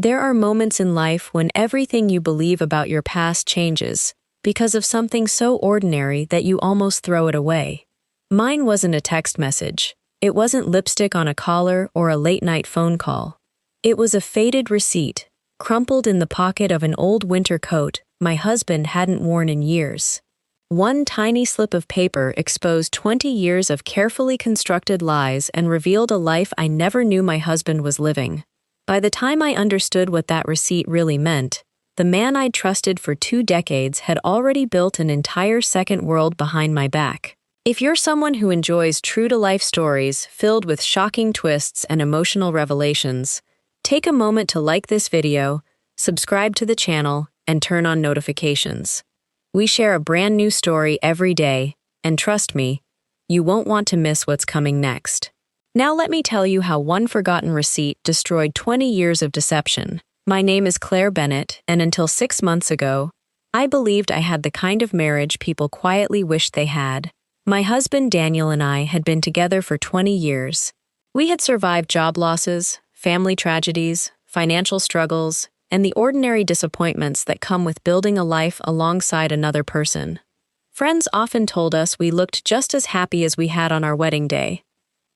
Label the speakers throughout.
Speaker 1: There are moments in life when everything you believe about your past changes because of something so ordinary that you almost throw it away. Mine wasn't a text message. It wasn't lipstick on a collar or a late-night phone call. It was a faded receipt, crumpled in the pocket of an old winter coat my husband hadn't worn in years. One tiny slip of paper exposed 20 years of carefully constructed lies and revealed a life I never knew my husband was living. By the time I understood what that receipt really meant, the man I'd trusted for 2 decades had already built an entire second world behind my back. If you're someone who enjoys true-to-life stories filled with shocking twists and emotional revelations, take a moment to like this video, subscribe to the channel, and turn on notifications. We share a brand new story every day, and trust me, you won't want to miss what's coming next. Now let me tell you how one forgotten receipt destroyed 20 years of deception. My name is Claire Bennett, and until 6 months ago, I believed I had the kind of marriage people quietly wished they had. My husband Daniel and I had been together for 20 years. We had survived job losses, family tragedies, financial struggles, and the ordinary disappointments that come with building a life alongside another person. Friends often told us we looked just as happy as we had on our wedding day.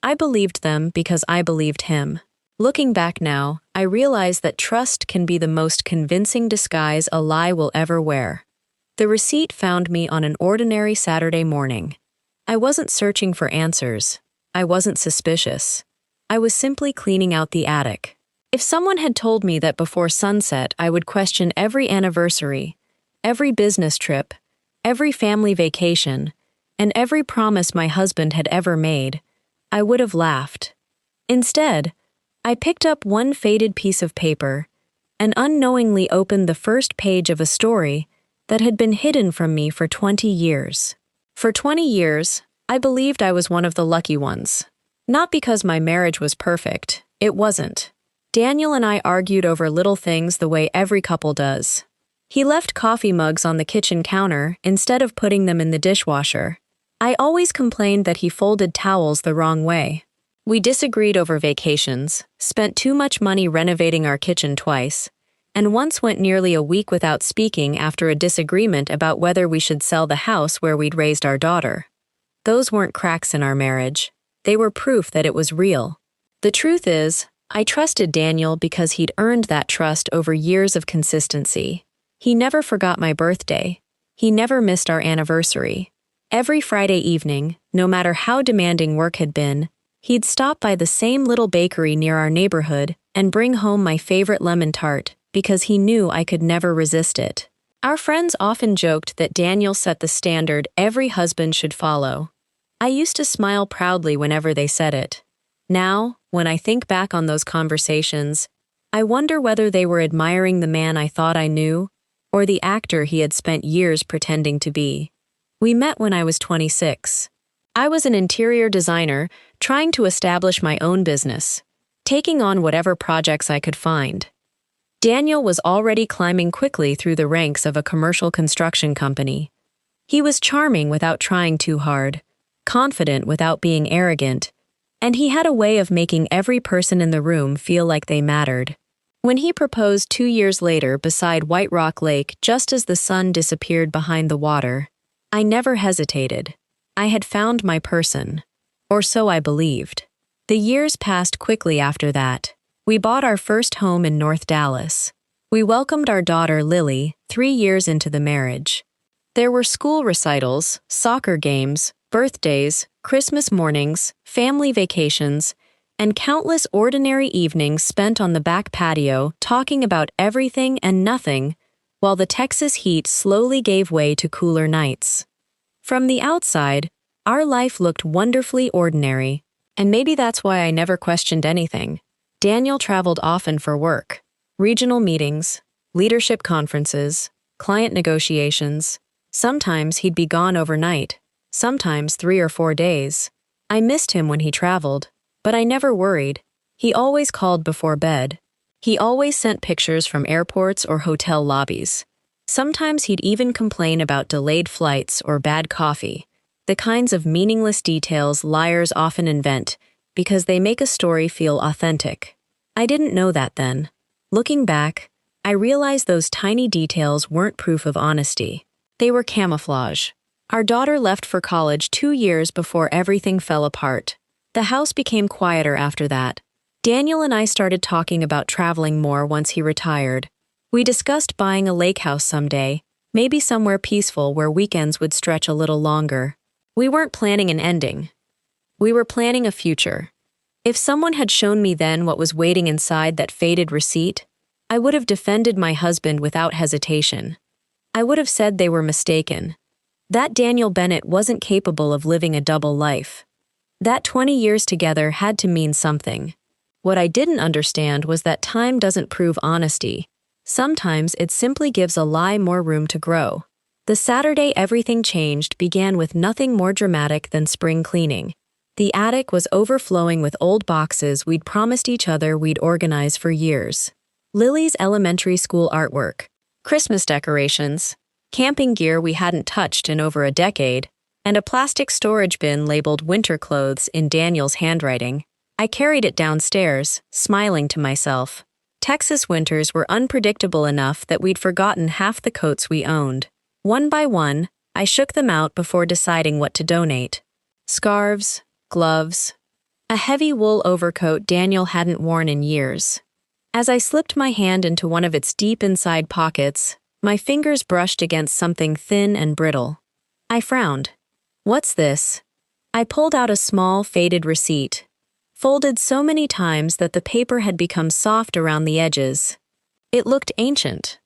Speaker 1: I believed them because I believed him. Looking back now, I realize that trust can be the most convincing disguise a lie will ever wear. The receipt found me on an ordinary Saturday morning. I wasn't searching for answers. I wasn't suspicious. I was simply cleaning out the attic. If someone had told me that before sunset I would question every anniversary, every business trip, every family vacation, and every promise my husband had ever made, I would have laughed. Instead, I picked up one faded piece of paper and unknowingly opened the first page of a story that had been hidden from me for 20 years. For 20 years, I believed I was one of the lucky ones. Not because my marriage was perfect, it wasn't. Daniel and I argued over little things the way every couple does. He left coffee mugs on the kitchen counter instead of putting them in the dishwasher. I always complained that he folded towels the wrong way. We disagreed over vacations, spent too much money renovating our kitchen twice, and once went nearly a week without speaking after a disagreement about whether we should sell the house where we'd raised our daughter. Those weren't cracks in our marriage. They were proof that it was real. The truth is, I trusted Daniel because he'd earned that trust over years of consistency. He never forgot my birthday. He never missed our anniversary. Every Friday evening, no matter how demanding work had been, he'd stop by the same little bakery near our neighborhood and bring home my favorite lemon tart because he knew I could never resist it. Our friends often joked that Daniel set the standard every husband should follow. I used to smile proudly whenever they said it. Now, when I think back on those conversations, I wonder whether they were admiring the man I thought I knew or the actor he had spent years pretending to be. We met when I was 26. I was an interior designer trying to establish my own business, taking on whatever projects I could find. Daniel was already climbing quickly through the ranks of a commercial construction company. He was charming without trying too hard, confident without being arrogant, and he had a way of making every person in the room feel like they mattered. When he proposed 2 years later beside White Rock Lake just as the sun disappeared behind the water, I never hesitated. I had found my person, or so I believed. The years passed quickly after that. We bought our first home in North Dallas. We welcomed our daughter Lily 3 years into the marriage. There were school recitals, soccer games, birthdays, Christmas mornings, family vacations, and countless ordinary evenings spent on the back patio talking about everything and nothing while the Texas heat slowly gave way to cooler nights. From the outside, our life looked wonderfully ordinary, and maybe that's why I never questioned anything. Daniel traveled often for work, regional meetings, leadership conferences, client negotiations. Sometimes he'd be gone overnight, sometimes 3 or 4 days. I missed him when he traveled, but I never worried. He always called before bed. He always sent pictures from airports or hotel lobbies. Sometimes he'd even complain about delayed flights or bad coffee, the kinds of meaningless details liars often invent because they make a story feel authentic. I didn't know that then. Looking back, I realized those tiny details weren't proof of honesty. They were camouflage. Our daughter left for college 2 years before everything fell apart. The house became quieter after that. Daniel and I started talking about traveling more once he retired. We discussed buying a lake house someday, maybe somewhere peaceful where weekends would stretch a little longer. We weren't planning an ending. We were planning a future. If someone had shown me then what was waiting inside that faded receipt, I would have defended my husband without hesitation. I would have said they were mistaken. That Daniel Bennett wasn't capable of living a double life. That 20 years together had to mean something. What I didn't understand was that time doesn't prove honesty. Sometimes it simply gives a lie more room to grow. The Saturday everything changed began with nothing more dramatic than spring cleaning. The attic was overflowing with old boxes we'd promised each other we'd organize for years. Lily's elementary school artwork, Christmas decorations, camping gear we hadn't touched in over a decade, and a plastic storage bin labeled winter clothes in Daniel's handwriting. I carried it downstairs, smiling to myself. Texas winters were unpredictable enough that we'd forgotten half the coats we owned. One by one, I shook them out before deciding what to donate. Scarves, gloves, a heavy wool overcoat Daniel hadn't worn in years. As I slipped my hand into one of its deep inside pockets, my fingers brushed against something thin and brittle. I frowned. "What's this?" I pulled out a small, faded receipt, folded so many times that the paper had become soft around the edges. It looked ancient.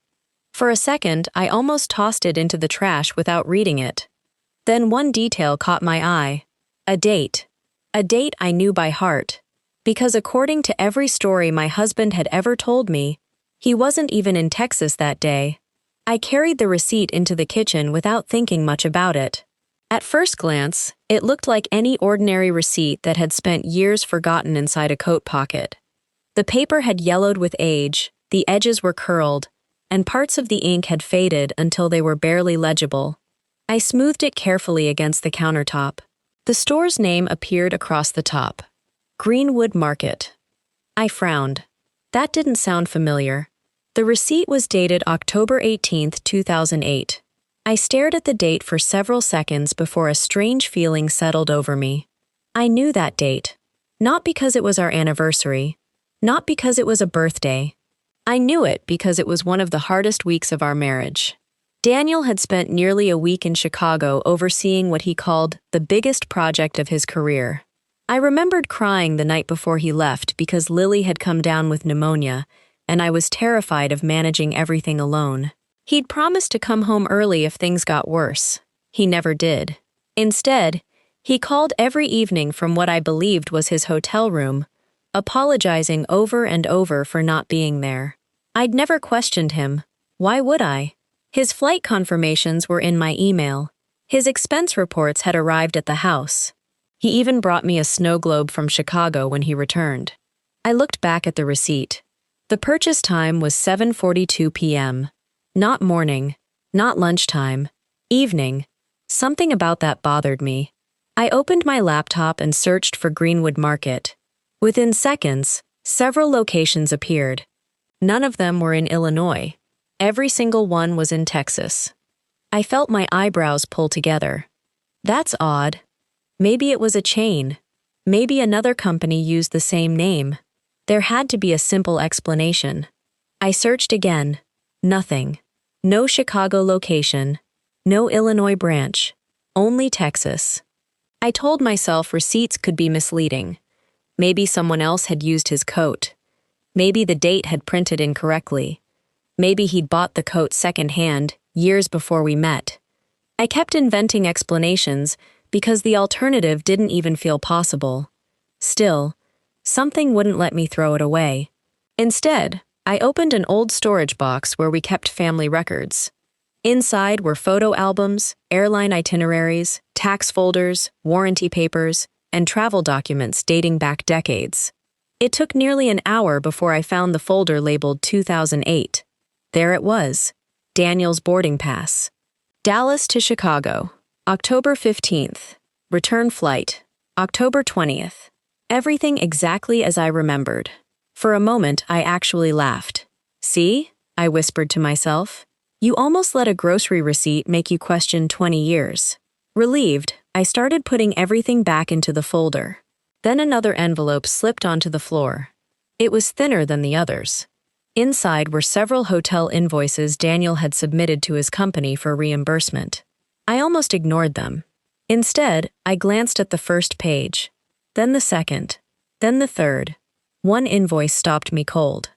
Speaker 1: For a second, I almost tossed it into the trash without reading it. Then one detail caught my eye. A date. A date I knew by heart. Because according to every story my husband had ever told me, he wasn't even in Texas that day. I carried the receipt into the kitchen without thinking much about it. At first glance, it looked like any ordinary receipt that had spent years forgotten inside a coat pocket. The paper had yellowed with age, the edges were curled, and parts of the ink had faded until they were barely legible. I smoothed it carefully against the countertop. The store's name appeared across the top. Greenwood Market. I frowned. That didn't sound familiar. The receipt was dated October 18th, 2008. I stared at the date for several seconds before a strange feeling settled over me. I knew that date. Not because it was our anniversary. Not because it was a birthday. I knew it because it was one of the hardest weeks of our marriage. Daniel had spent nearly a week in Chicago overseeing what he called the biggest project of his career. I remembered crying the night before he left because Lily had come down with pneumonia, and I was terrified of managing everything alone. He'd promised to come home early if things got worse. He never did. Instead, he called every evening from what I believed was his hotel room, apologizing over and over for not being there. I'd never questioned him. Why would I? His flight confirmations were in my email. His expense reports had arrived at the house. He even brought me a snow globe from Chicago when he returned. I looked back at the receipt. The purchase time was 7:42 p.m. Not morning, not lunchtime, evening. Something about that bothered me. I opened my laptop and searched for Greenwood Market. Within seconds, several locations appeared. None of them were in Illinois. Every single one was in Texas. I felt my eyebrows pull together. That's odd. Maybe it was a chain. Maybe another company used the same name. There had to be a simple explanation. I searched again. Nothing. No Chicago location. No Illinois branch. Only Texas. I told myself receipts could be misleading. Maybe someone else had used his coat. Maybe the date had printed incorrectly. Maybe he'd bought the coat secondhand, years before we met. I kept inventing explanations because the alternative didn't even feel possible. Still, something wouldn't let me throw it away. Instead, I opened an old storage box where we kept family records. Inside were photo albums, airline itineraries, tax folders, warranty papers, and travel documents dating back decades. It took nearly an hour before I found the folder labeled 2008. There it was, Daniel's boarding pass. Dallas to Chicago, October 15th. Return flight, October 20th. Everything exactly as I remembered. For a moment, I actually laughed. See? I whispered to myself. You almost let a grocery receipt make you question 20 years. Relieved, I started putting everything back into the folder. Then another envelope slipped onto the floor. It was thinner than the others. Inside were several hotel invoices Daniel had submitted to his company for reimbursement. I almost ignored them. Instead, I glanced at the first page, then the second, then the third. One invoice stopped me cold.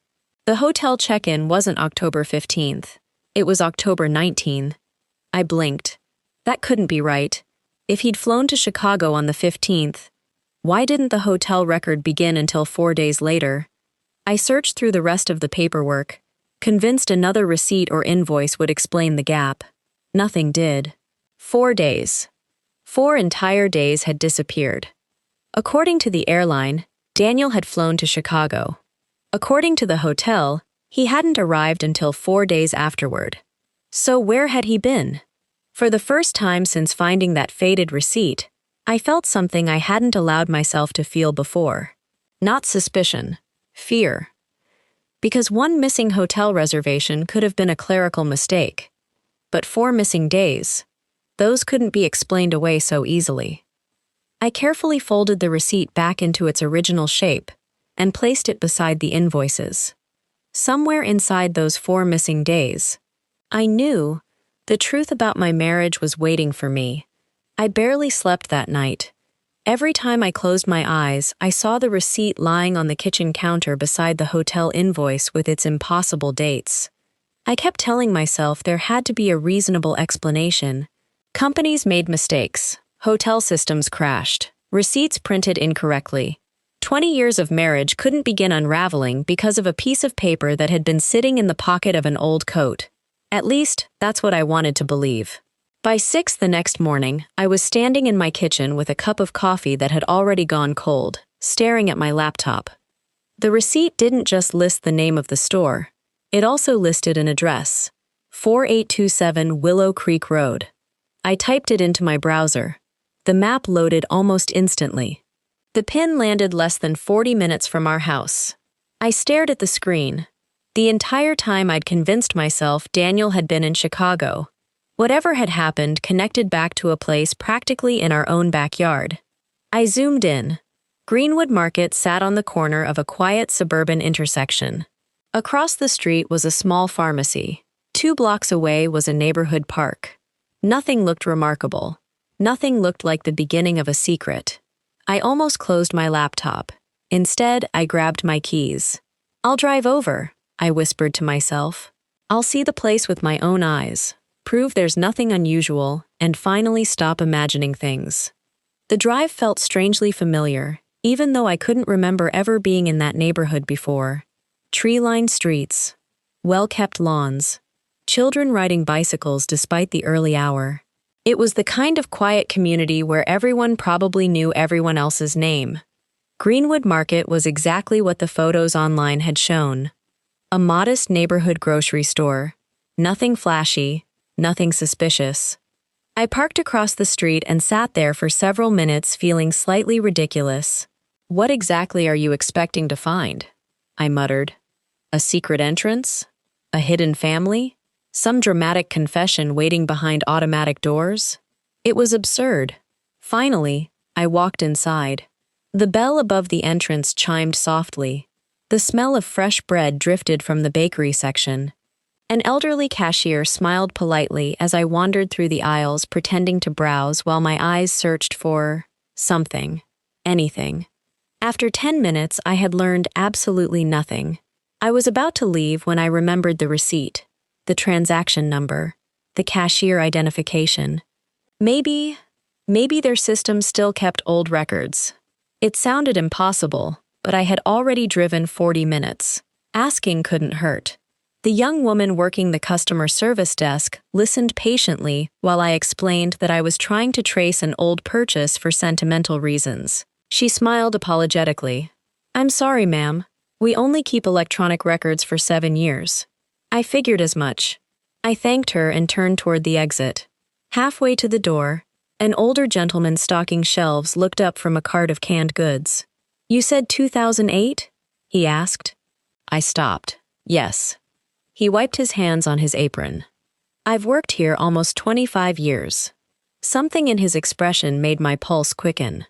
Speaker 1: The hotel check-in wasn't October 15th. It was October 19th. I blinked. That couldn't be right. If he'd flown to Chicago on the 15th, why didn't the hotel record begin until 4 days later? I searched through the rest of the paperwork, convinced another receipt or invoice would explain the gap. Nothing did. 4 days. 4 entire days had disappeared. According to the airline, Daniel had flown to Chicago. According to the hotel, he hadn't arrived until 4 days afterward. So where had he been? For the first time since finding that faded receipt, I felt something I hadn't allowed myself to feel before. Not suspicion. Fear. Because one missing hotel reservation could have been a clerical mistake. But 4 missing days, those couldn't be explained away so easily. I carefully folded the receipt back into its original shape and placed it beside the invoices. Somewhere inside those 4 missing days, I knew the truth about my marriage was waiting for me. I barely slept that night. Every time I closed my eyes, I saw the receipt lying on the kitchen counter beside the hotel invoice with its impossible dates. I kept telling myself there had to be a reasonable explanation. Companies made mistakes. Hotel systems crashed. Receipts printed incorrectly. 20 years of marriage couldn't begin unraveling because of a piece of paper that had been sitting in the pocket of an old coat. At least, that's what I wanted to believe. By 6 the next morning, I was standing in my kitchen with a cup of coffee that had already gone cold, staring at my laptop. The receipt didn't just list the name of the store. It also listed an address, 4827 Willow Creek Road. I typed it into my browser. The map loaded almost instantly. The pin landed less than 40 minutes from our house. I stared at the screen. The entire time I'd convinced myself Daniel had been in Chicago. Whatever had happened connected back to a place practically in our own backyard. I zoomed in. Greenwood Market sat on the corner of a quiet suburban intersection. Across the street was a small pharmacy. 2 blocks away was a neighborhood park. Nothing looked remarkable. Nothing looked like the beginning of a secret. I almost closed my laptop. Instead, I grabbed my keys. I'll drive over, I whispered to myself. I'll see the place with my own eyes, prove there's nothing unusual, and finally stop imagining things. The drive felt strangely familiar, even though I couldn't remember ever being in that neighborhood before. Tree-lined streets, well-kept lawns, children riding bicycles despite the early hour. It was the kind of quiet community where everyone probably knew everyone else's name. Greenwood Market was exactly what the photos online had shown. A modest neighborhood grocery store. Nothing flashy, nothing suspicious. I parked across the street and sat there for several minutes feeling slightly ridiculous. What exactly are you expecting to find? I muttered. A secret entrance? A hidden family? Some dramatic confession waiting behind automatic doors? It was absurd. Finally, I walked inside. The bell above the entrance chimed softly. The smell of fresh bread drifted from the bakery section. An elderly cashier smiled politely as I wandered through the aisles pretending to browse while my eyes searched for something, anything. After 10 minutes, I had learned absolutely nothing. I was about to leave when I remembered the receipt, the transaction number, the cashier identification. Maybe their system still kept old records. It sounded impossible, but I had already driven 40 minutes. Asking couldn't hurt. The young woman working the customer service desk listened patiently while I explained that I was trying to trace an old purchase for sentimental reasons. She smiled apologetically. "I'm sorry, ma'am. We only keep electronic records for 7 years." I figured as much. I thanked her and turned toward the exit. Halfway to the door, an older gentleman stocking shelves looked up from a cart of canned goods. "You said 2008? He asked. I stopped. "Yes." He wiped his hands on his apron. I've worked here almost 25 years. Something in his expression made my pulse quicken.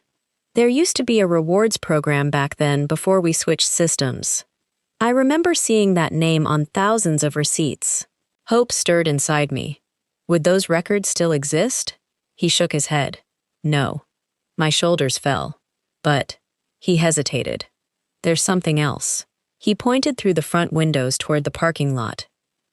Speaker 1: There used to be a rewards program back then before we switched systems. I remember seeing that name on thousands of receipts. Hope stirred inside me. Would those records still exist? He shook his head. No. My shoulders fell. But he hesitated. There's something else. He pointed through the front windows toward the parking lot.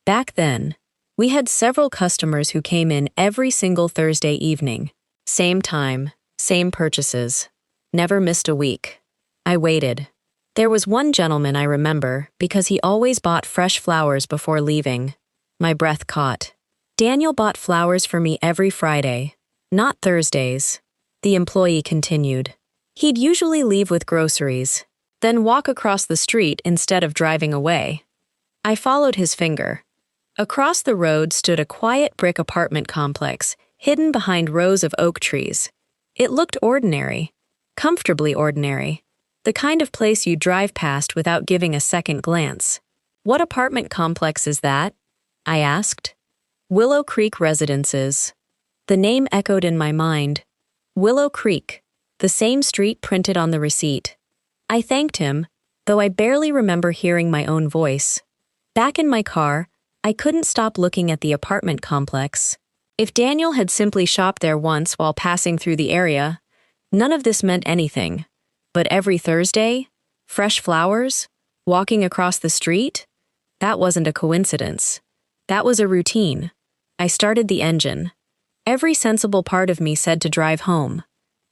Speaker 1: Back then, we had several customers who came in every single Thursday evening. Same time, same purchases. Never missed a week. I waited. There was one gentleman I remember because he always bought fresh flowers before leaving. My breath caught. Daniel bought flowers for me every Friday, not Thursdays. The employee continued. He'd usually leave with groceries, then walk across the street instead of driving away. I followed his finger. Across the road stood a quiet brick apartment complex, hidden behind rows of oak trees. It looked ordinary, comfortably ordinary, the kind of place you drive past without giving a second glance. What apartment complex is that? I asked. Willow Creek Residences. The name echoed in my mind. Willow Creek, the same street printed on the receipt. I thanked him, though I barely remember hearing my own voice. Back in my car, I couldn't stop looking at the apartment complex. If Daniel had simply shopped there once while passing through the area, none of this meant anything. But every Thursday, fresh flowers, walking across the street, that wasn't a coincidence. That was a routine. I started the engine. Every sensible part of me said to drive home,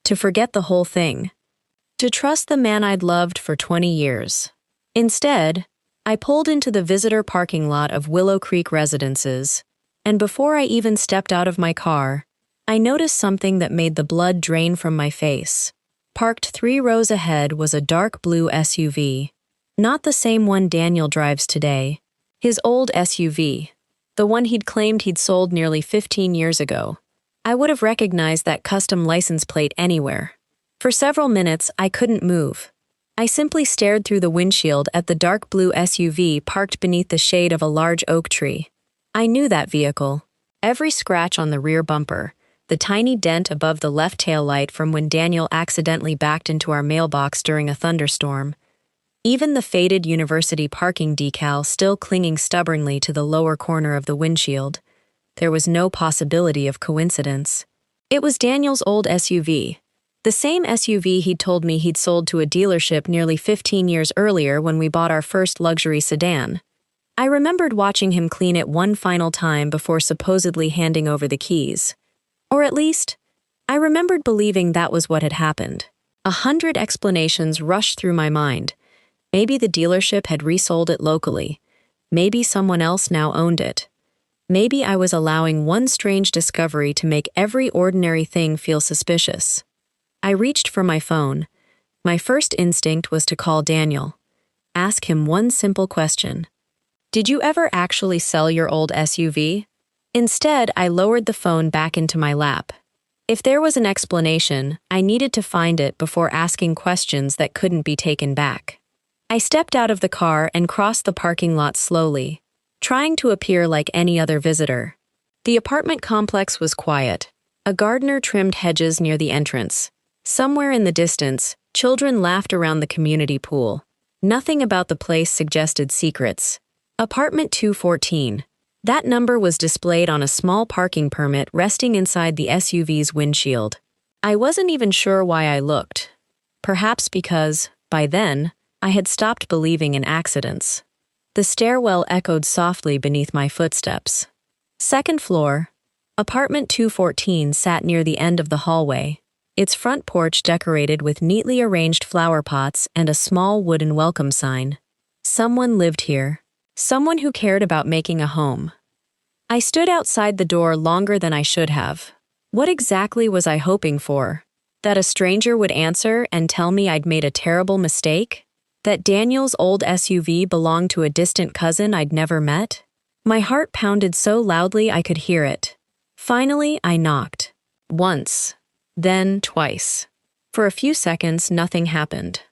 Speaker 1: to forget the whole thing, to trust the man I'd loved for 20 years. Instead, I pulled into the visitor parking lot of Willow Creek Residences, and before I even stepped out of my car, I noticed something that made the blood drain from my face. Parked 3 rows ahead was a dark blue SUV. Not the same one Daniel drives today. His old SUV. The one he'd claimed he'd sold nearly 15 years ago. I would have recognized that custom license plate anywhere. For several minutes, I couldn't move. I simply stared through the windshield at the dark blue SUV parked beneath the shade of a large oak tree. I knew that vehicle. Every scratch on the rear bumper, the tiny dent above the left taillight from when Daniel accidentally backed into our mailbox during a thunderstorm, even the faded university parking decal still clinging stubbornly to the lower corner of the windshield. There was no possibility of coincidence. It was Daniel's old SUV. The same SUV he'd told me he'd sold to a dealership nearly 15 years earlier when we bought our first luxury sedan. I remembered watching him clean it one final time before supposedly handing over the keys. Or at least, I remembered believing that was what had happened. 100 explanations rushed through my mind. Maybe the dealership had resold it locally. Maybe someone else now owned it. Maybe I was allowing one strange discovery to make every ordinary thing feel suspicious. I reached for my phone. My first instinct was to call Daniel. Ask him one simple question. Did you ever actually sell your old SUV? Instead, I lowered the phone back into my lap. If there was an explanation, I needed to find it before asking questions that couldn't be taken back. I stepped out of the car and crossed the parking lot slowly, trying to appear like any other visitor. The apartment complex was quiet. A gardener trimmed hedges near the entrance. Somewhere in the distance, children laughed around the community pool. Nothing about the place suggested secrets. Apartment 214. That number was displayed on a small parking permit resting inside the SUV's windshield. I wasn't even sure why I looked. Perhaps because, by then, I had stopped believing in accidents. The stairwell echoed softly beneath my footsteps. Second floor. Apartment 214 sat near the end of the hallway, its front porch decorated with neatly arranged flower pots and a small wooden welcome sign. Someone lived here. Someone who cared about making a home. I stood outside the door longer than I should have. What exactly was I hoping for? That a stranger would answer and tell me I'd made a terrible mistake? That Daniel's old SUV belonged to a distant cousin I'd never met? My heart pounded so loudly I could hear it. Finally, I knocked. Once. Then twice. For a few seconds, nothing happened.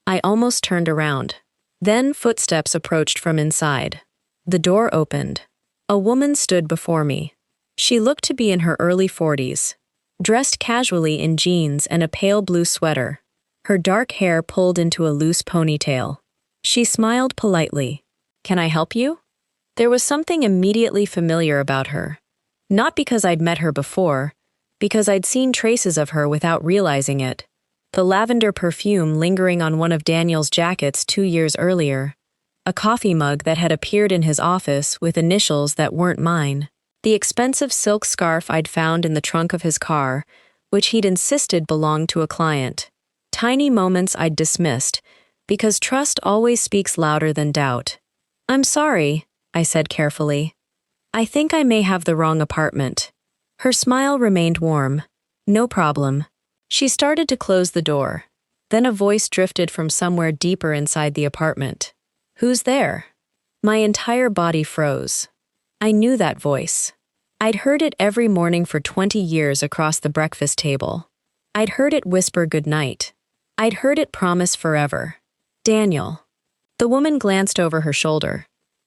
Speaker 1: I almost turned around. Then footsteps approached from inside. The door opened. A woman stood before me. She looked to be in her early 40s, dressed casually in jeans and a pale blue sweater, her dark hair pulled into a loose ponytail. She smiled politely. "Can I help you?" There was something immediately familiar about her. Not because I'd met her before, because I'd seen traces of her without realizing it. The lavender perfume lingering on one of Daniel's jackets 2 years earlier. A coffee mug that had appeared in his office with initials that weren't mine. The expensive silk scarf I'd found in the trunk of his car, which he'd insisted belonged to a client. Tiny moments I'd dismissed, because trust always speaks louder than doubt. "I'm sorry," I said carefully. "I think I may have the wrong apartment." Her smile remained warm. "No problem." She started to close the door. Then a voice drifted from somewhere deeper inside the apartment. "Who's there?" My entire body froze. I knew that voice. I'd heard it every morning for 20 years across the breakfast table. I'd heard it whisper goodnight. I'd heard it promise forever. "Daniel." The woman glanced over her shoulder.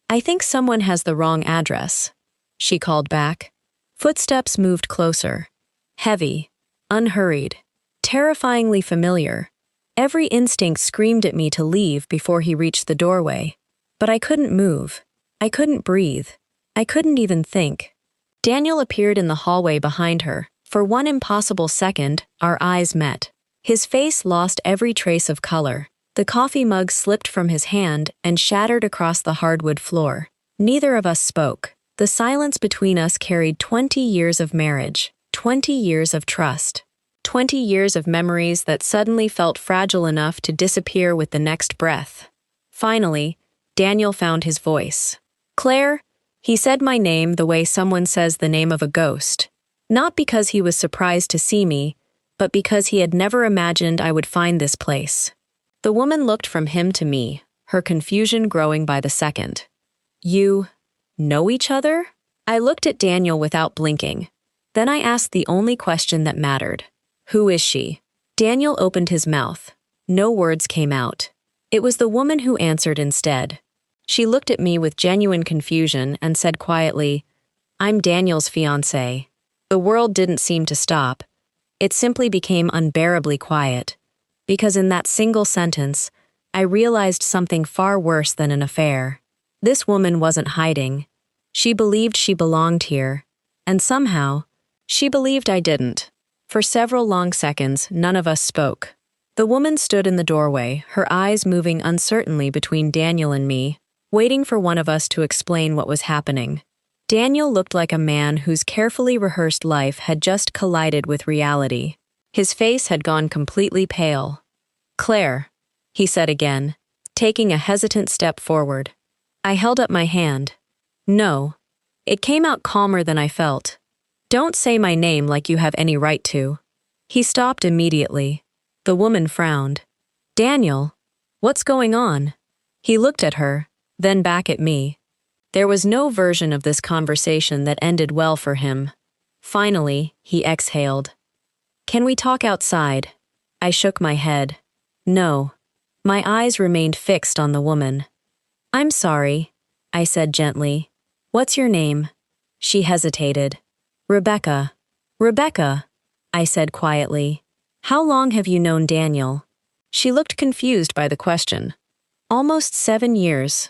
Speaker 1: "I think someone has the wrong address," she called back. Footsteps moved closer. Heavy, unhurried, terrifyingly familiar. Every instinct screamed at me to leave before he reached the doorway. But I couldn't move. I couldn't breathe. I couldn't even think. Daniel appeared in the hallway behind her. For one impossible second, our eyes met. His face lost every trace of color. The coffee mug slipped from his hand and shattered across the hardwood floor. Neither of us spoke. The silence between us carried 20 years of marriage, 20 years of trust, 20 years of memories that suddenly felt fragile enough to disappear with the next breath. Finally, Daniel found his voice. "Claire," he said my name the way someone says the name of a ghost. Not because he was surprised to see me, but because he had never imagined I would find this place. The woman looked from him to me, her confusion growing by the second. "You know each other?" I looked at Daniel without blinking. Then I asked the only question that mattered. "Who is she?" Daniel opened his mouth. No words came out. It was the woman who answered instead. She looked at me with genuine confusion and said quietly, "I'm Daniel's fiancé." The world didn't seem to stop. It simply became unbearably quiet. Because in that single sentence, I realized something far worse than an affair. This woman wasn't hiding. She believed she belonged here. And somehow, she believed I didn't. For several long seconds, none of us spoke. The woman stood in the doorway, her eyes moving uncertainly between Daniel and me, waiting for one of us to explain what was happening. Daniel looked like a man whose carefully rehearsed life had just collided with reality. His face had gone completely pale. "Claire," he said again, taking a hesitant step forward. I held up my hand. "No." It came out calmer than I felt. "Don't say my name like you have any right to." He stopped immediately. The woman frowned. "Daniel, what's going on?" He looked at her, then back at me. There was no version of this conversation that ended well for him. Finally, he exhaled. "Can we talk outside?" I shook my head. "No." My eyes remained fixed on the woman. "I'm sorry," I said gently. "What's your name?" She hesitated. "Rebecca." "Rebecca," I said quietly. "How long have you known Daniel?" She looked confused by the question. "Almost 7 years."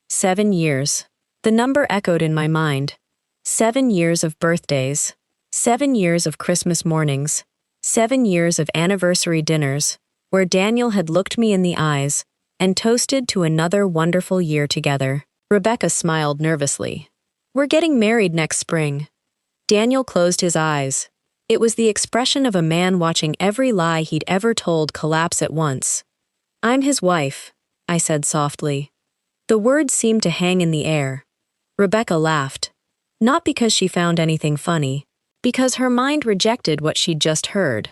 Speaker 1: 7 years. The number echoed in my mind. 7 years of birthdays. 7 years of Christmas mornings. 7 years of anniversary dinners, where Daniel had looked me in the eyes and toasted to another wonderful year together. Rebecca smiled nervously. "We're getting married next spring." Daniel closed his eyes. It was the expression of a man watching every lie he'd ever told collapse at once. "I'm his wife," I said softly. The words seemed to hang in the air. Rebecca laughed. Not because she found anything funny, because her mind rejected what she'd just heard.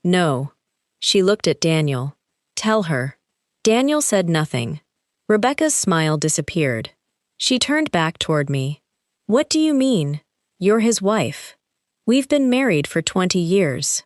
Speaker 1: "No." She looked at Daniel. "Tell her." Daniel said nothing. Rebecca's smile disappeared. She turned back toward me. "What do you mean? You're his wife. We've been married for 20 years.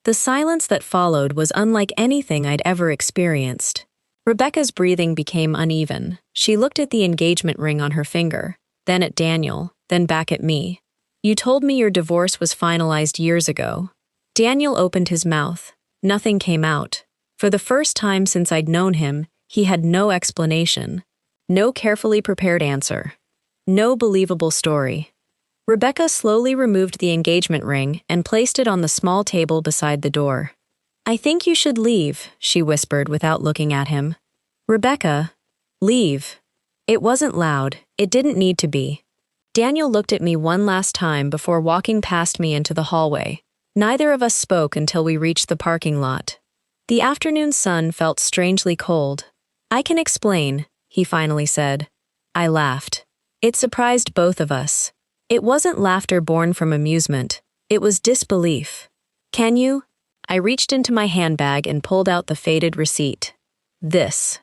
Speaker 1: The silence that followed was unlike anything I'd ever experienced. Rebecca's breathing became uneven. She looked at the engagement ring on her finger, then at Daniel, then back at me. You told me your divorce was finalized years ago. Daniel opened his mouth. Nothing came out. For the first time since I'd known him, he had no explanation. No carefully prepared answer. No believable story. Rebecca slowly removed the engagement ring and placed it on the small table beside the door. I think you should leave, she whispered without looking at him. Rebecca, leave. It wasn't loud. It didn't need to be. Daniel looked at me one last time before walking past me into the hallway. Neither of us spoke until we reached the parking lot. The afternoon sun felt strangely cold. I can explain, he finally said. I laughed. It surprised both of us. It wasn't laughter born from amusement. It was disbelief. Can you? I reached into my handbag and pulled out the faded receipt. This.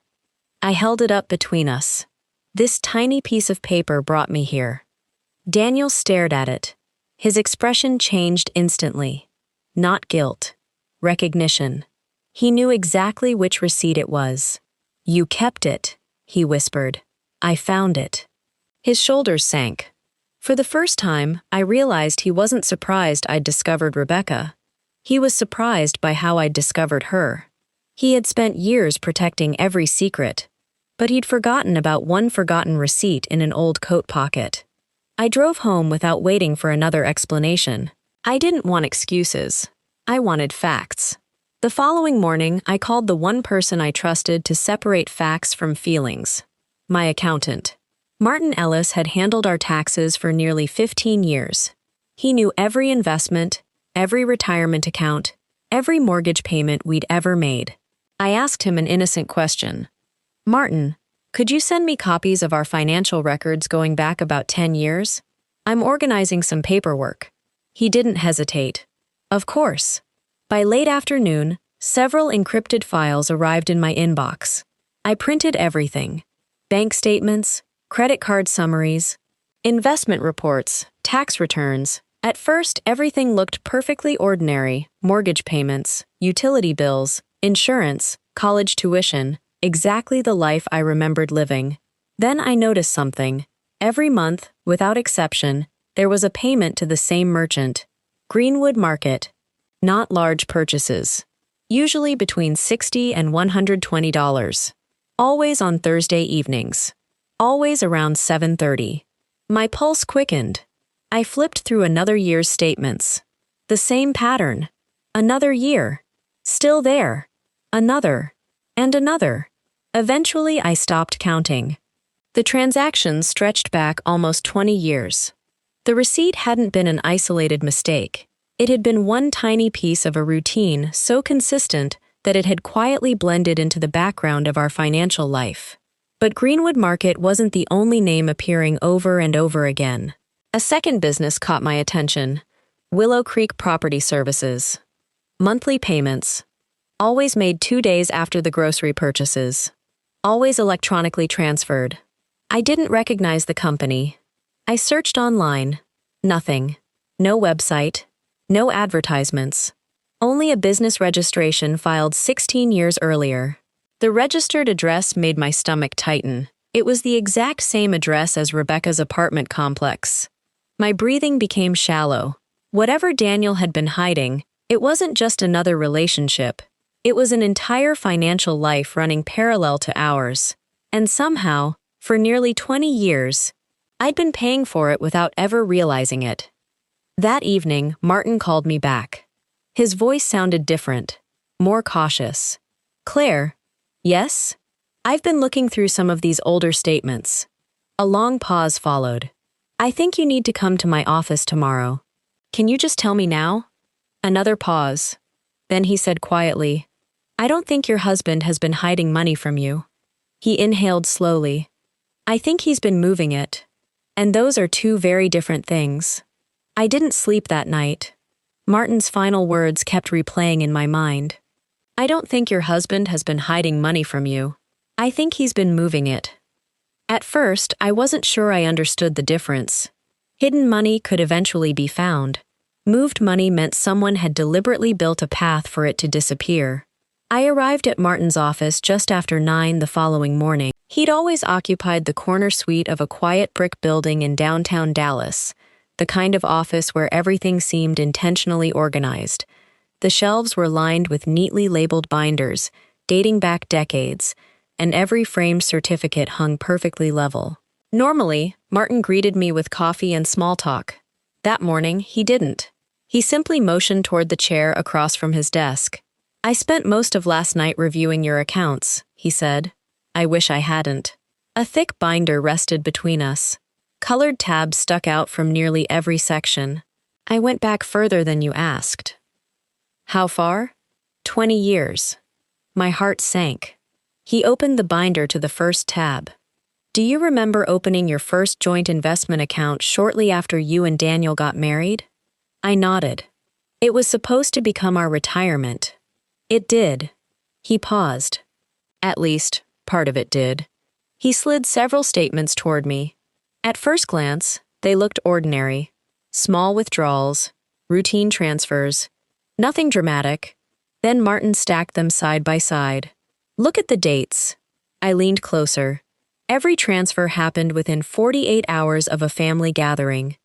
Speaker 1: I held it up between us. This tiny piece of paper brought me here. Daniel stared at it. His expression changed instantly. Not guilt. Recognition. He knew exactly which receipt it was. You kept it, he whispered. I found it. His shoulders sank. For the first time, I realized he wasn't surprised I'd discovered Rebecca. He was surprised by how I'd discovered her. He had spent years protecting every secret, but he'd forgotten about one forgotten receipt in an old coat pocket. I drove home without waiting for another explanation. I didn't want excuses. I wanted facts. The following morning, I called the one person I trusted to separate facts from feelings. My accountant. Martin Ellis had handled our taxes for nearly 15 years. He knew every investment, every retirement account, every mortgage payment we'd ever made. I asked him an innocent question. Martin, could you send me copies of our financial records going back about 10 years? I'm organizing some paperwork. He didn't hesitate. Of course. By late afternoon, several encrypted files arrived in my inbox. I printed everything. Bank statements, credit card summaries, investment reports, tax returns. At first, everything looked perfectly ordinary: mortgage payments, utility bills, insurance, college tuition, exactly the life I remembered living. Then I noticed something. Every month, without exception, there was a payment to the same merchant. Greenwood Market. Not large purchases. Usually between $60 and $120. Always on Thursday evenings. Always around 7:30. My pulse quickened. I flipped through another year's statements. The same pattern. Another year. Still there. Another. And another. Eventually, I stopped counting. The transactions stretched back almost 20 years. The receipt hadn't been an isolated mistake. It had been one tiny piece of a routine so consistent that it had quietly blended into the background of our financial life. But Greenwood Market wasn't the only name appearing over and over again. A second business caught my attention: Willow Creek Property Services. Monthly payments. Always made 2 days after the grocery purchases. Always electronically transferred. I didn't recognize the company. I searched online. Nothing. No website. No advertisements. Only a business registration filed 16 years earlier. The registered address made my stomach tighten. It was the exact same address as Rebecca's apartment complex. My breathing became shallow. Whatever Daniel had been hiding, it wasn't just another relationship. It was an entire financial life running parallel to ours. And somehow, for nearly 20 years, I'd been paying for it without ever realizing it. That evening, Martin called me back. His voice sounded different, more cautious. Claire, yes? I've been looking through some of these older statements. A long pause followed. I think you need to come to my office tomorrow. Can you just tell me now? Another pause. Then he said quietly, I don't think your husband has been hiding money from you. He inhaled slowly. I think he's been moving it. And those are two very different things. I didn't sleep that night. Martin's final words kept replaying in my mind. I don't think your husband has been hiding money from you. I think he's been moving it. At first, I wasn't sure I understood the difference. Hidden money could eventually be found. Moved money meant someone had deliberately built a path for it to disappear. I arrived at Martin's office just after 9 the following morning. He'd always occupied the corner suite of a quiet brick building in downtown Dallas, the kind of office where everything seemed intentionally organized. The shelves were lined with neatly labeled binders, dating back decades, and every framed certificate hung perfectly level. Normally, Martin greeted me with coffee and small talk. That morning, he didn't. He simply motioned toward the chair across from his desk. "I spent most of last night reviewing your accounts," he said. I wish I hadn't. A thick binder rested between us. Colored tabs stuck out from nearly every section. I went back further than you asked. How far? 20 years. My heart sank. He opened the binder to the first tab. Do you remember opening your first joint investment account shortly after you and Daniel got married? I nodded. It was supposed to become our retirement. It did. He paused. At least, part of it did. He slid several statements toward me. At first glance, they looked ordinary. Small withdrawals, routine transfers, nothing dramatic. Then Martin stacked them side by side. Look at the dates. I leaned closer. Every transfer happened within 48 hours of a family gathering.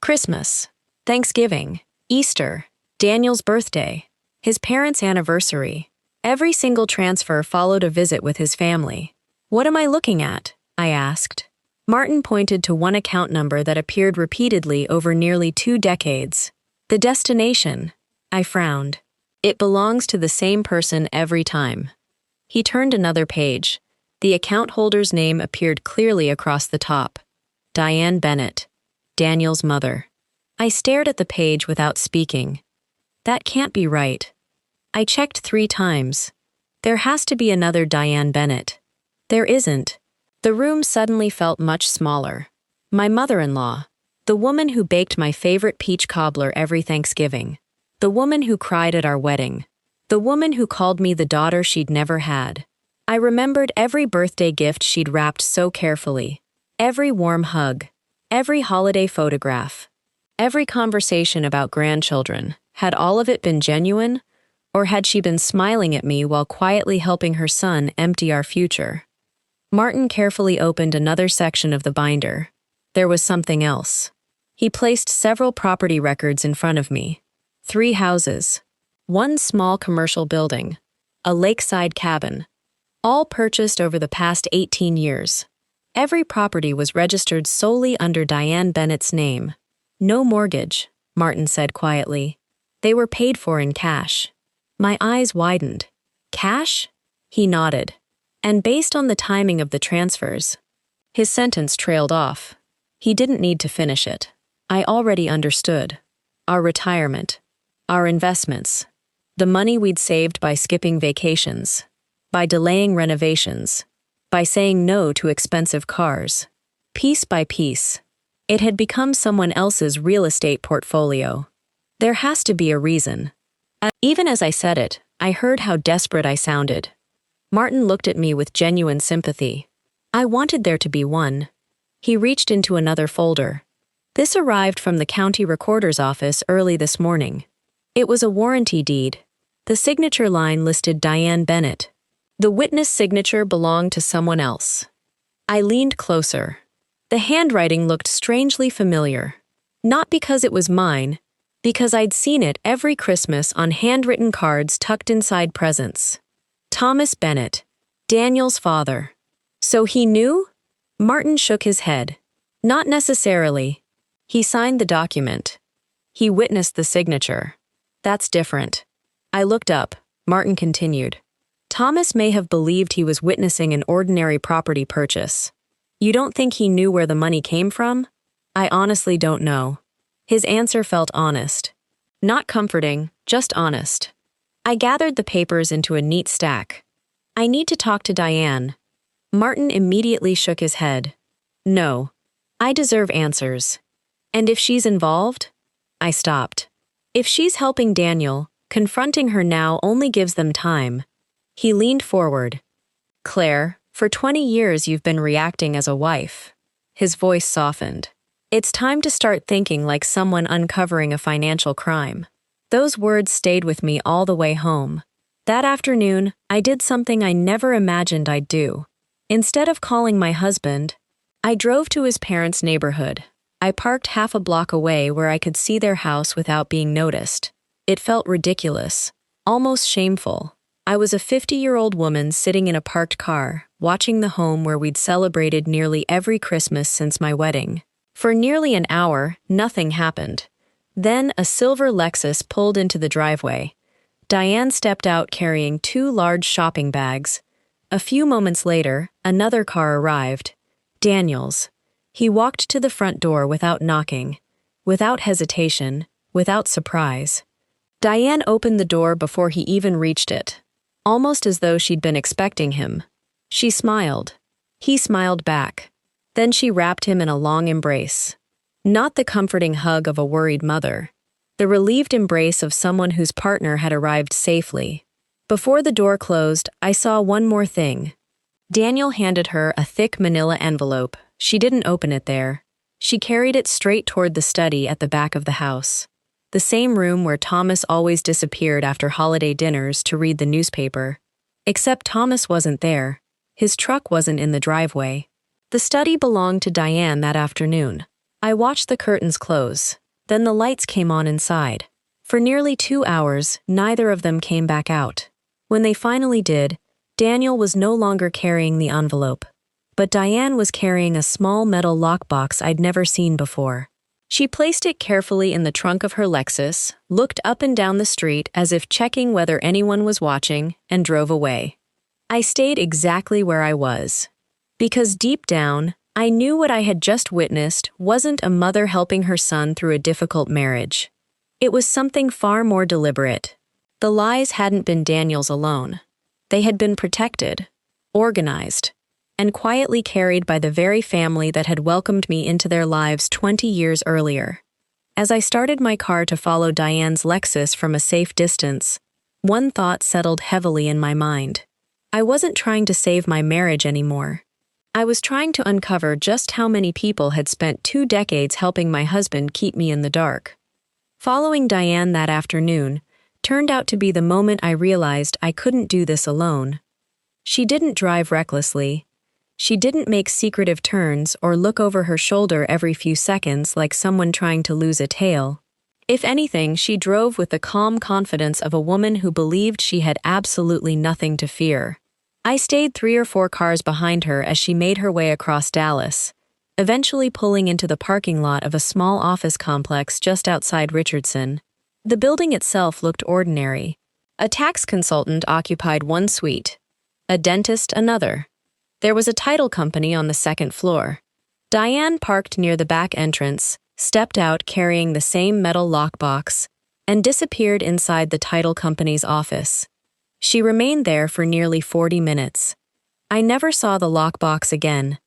Speaker 1: Christmas, Thanksgiving, Easter, Daniel's birthday, his parents' anniversary. Every single transfer followed a visit with his family. What am I looking at? I asked. Martin pointed to one account number that appeared repeatedly over nearly 2 decades. The destination. I frowned. It belongs to the same person every time. He turned another page. The account holder's name appeared clearly across the top. Diane Bennett, Daniel's mother. I stared at the page without speaking. That can't be right. I checked 3 times. There has to be another Diane Bennett. There isn't. The room suddenly felt much smaller. My mother-in-law, the woman who baked my favorite peach cobbler every Thanksgiving, the woman who cried at our wedding, the woman who called me the daughter she'd never had. I remembered every birthday gift she'd wrapped so carefully, every warm hug, every holiday photograph, every conversation about grandchildren. Had all of it been genuine? Or had she been smiling at me while quietly helping her son empty our future? Martin carefully opened another section of the binder. There was something else. He placed several property records in front of me. 3 houses, 1 small commercial building, a lakeside cabin, all purchased over the past 18 years. Every property was registered solely under Diane Bennett's name. No mortgage, Martin said quietly. They were paid for in cash. My eyes widened. Cash? He nodded. And based on the timing of the transfers. His sentence trailed off. He didn't need to finish it. I already understood. Our retirement. Our investments. The money we'd saved by skipping vacations. By delaying renovations. By saying no to expensive cars. Piece by piece. It had become someone else's real estate portfolio. There has to be a reason. Even as I said it, I heard how desperate I sounded. Martin looked at me with genuine sympathy. I wanted there to be one. He reached into another folder. This arrived from the county recorder's office early this morning. It was a warranty deed. The signature line listed Diane Bennett. The witness signature belonged to someone else. I leaned closer. The handwriting looked strangely familiar. Not because it was mine, because I'd seen it every Christmas on handwritten cards tucked inside presents. Thomas Bennett, Daniel's father. So he knew? Martin shook his head. Not necessarily. He signed the document. He witnessed the signature. That's different. I looked up. Martin continued. Thomas may have believed he was witnessing an ordinary property purchase. You don't think he knew where the money came from? I honestly don't know. His answer felt honest. Not comforting, just honest. I gathered the papers into a neat stack. I need to talk to Diane. Martin immediately shook his head. No. I deserve answers. And if she's involved? I stopped. If she's helping Daniel, confronting her now only gives them time. He leaned forward. Claire, for 20 years you've been reacting as a wife. His voice softened. It's time to start thinking like someone uncovering a financial crime. Those words stayed with me all the way home. That afternoon, I did something I never imagined I'd do. Instead of calling my husband, I drove to his parents' neighborhood. I parked half a block away where I could see their house without being noticed. It felt ridiculous, almost shameful. I was a 50-year-old woman sitting in a parked car, watching the home where we'd celebrated nearly every Christmas since my wedding. For nearly an hour, nothing happened. Then a silver Lexus pulled into the driveway. Diane stepped out carrying 2 large shopping bags. A few moments later, another car arrived. Daniel's. He walked to the front door without knocking, without hesitation, without surprise. Diane opened the door before he even reached it, almost as though she'd been expecting him. She smiled. He smiled back. Then she wrapped him in a long embrace. Not the comforting hug of a worried mother. The relieved embrace of someone whose partner had arrived safely. Before the door closed, I saw one more thing. Daniel handed her a thick manila envelope. She didn't open it there. She carried it straight toward the study at the back of the house. The same room where Thomas always disappeared after holiday dinners to read the newspaper. Except Thomas wasn't there. His truck wasn't in the driveway. The study belonged to Diane that afternoon. I watched the curtains close. Then the lights came on inside. For nearly 2 hours, neither of them came back out. When they finally did, Daniel was no longer carrying the envelope. But Diane was carrying a small metal lockbox I'd never seen before. She placed it carefully in the trunk of her Lexus, looked up and down the street as if checking whether anyone was watching, and drove away. I stayed exactly where I was. Because deep down, I knew what I had just witnessed wasn't a mother helping her son through a difficult marriage. It was something far more deliberate. The lies hadn't been Daniel's alone. They had been protected, organized, and quietly carried by the very family that had welcomed me into their lives 20 years earlier. As I started my car to follow Diane's Lexus from a safe distance, one thought settled heavily in my mind. I wasn't trying to save my marriage anymore. I was trying to uncover just how many people had spent 2 decades helping my husband keep me in the dark. Following Diane that afternoon turned out to be the moment I realized I couldn't do this alone. She didn't drive recklessly. She didn't make secretive turns or look over her shoulder every few seconds like someone trying to lose a tail. If anything, she drove with the calm confidence of a woman who believed she had absolutely nothing to fear. I stayed 3 or 4 cars behind her as she made her way across Dallas, eventually pulling into the parking lot of a small office complex just outside Richardson. The building itself looked ordinary. A tax consultant occupied one suite, a dentist another. There was a title company on the 2nd floor. Diane parked near the back entrance, stepped out carrying the same metal lockbox, and disappeared inside the title company's office. She remained there for nearly 40 minutes. I never saw the lockbox again.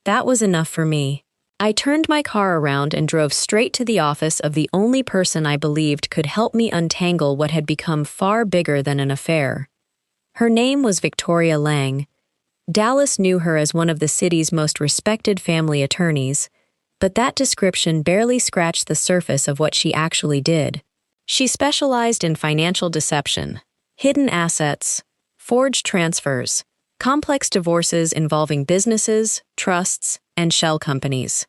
Speaker 1: That was enough for me. I turned my car around and drove straight to the office of the only person I believed could help me untangle what had become far bigger than an affair. Her name was Victoria Lang. Dallas knew her as one of the city's most respected family attorneys, but that description barely scratched the surface of what she actually did. She specialized in financial deception, hidden assets, forged transfers, complex divorces involving businesses, trusts, and shell companies.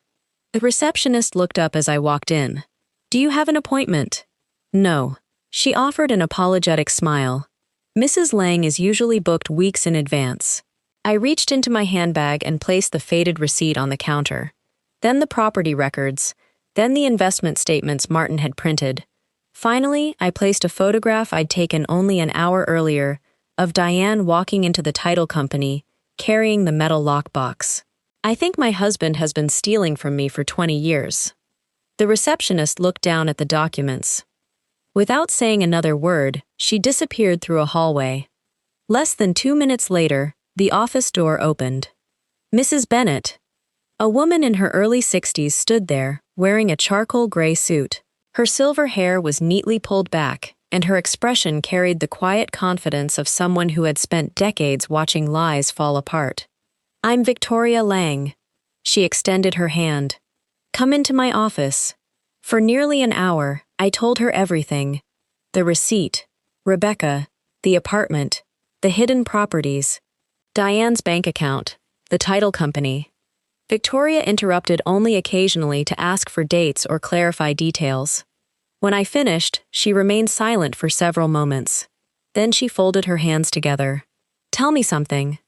Speaker 1: The receptionist looked up as I walked in. "Do you have an appointment?" "No." She offered an apologetic smile. "Mrs. Lang is usually booked weeks in advance." I reached into my handbag and placed the faded receipt on the counter. Then the property records, then the investment statements Martin had printed. Finally, I placed a photograph I'd taken only an hour earlier of Diane walking into the title company, carrying the metal lockbox. "I think my husband has been stealing from me for 20 years. The receptionist looked down at the documents. Without saying another word, she disappeared through a hallway. Less than 2 minutes later, the office door opened. "Mrs. Bennett." A woman in her early 60s stood there, wearing a charcoal gray suit. Her silver hair was neatly pulled back, and her expression carried the quiet confidence of someone who had spent decades watching lies fall apart. "I'm Victoria Lang." She extended her hand. "Come into my office." For nearly an hour, I told her everything. The receipt, Rebecca, the apartment, the hidden properties, Diane's bank account, the title company. Victoria interrupted only occasionally to ask for dates or clarify details. When I finished, she remained silent for several moments. Then she folded her hands together. Tell me something.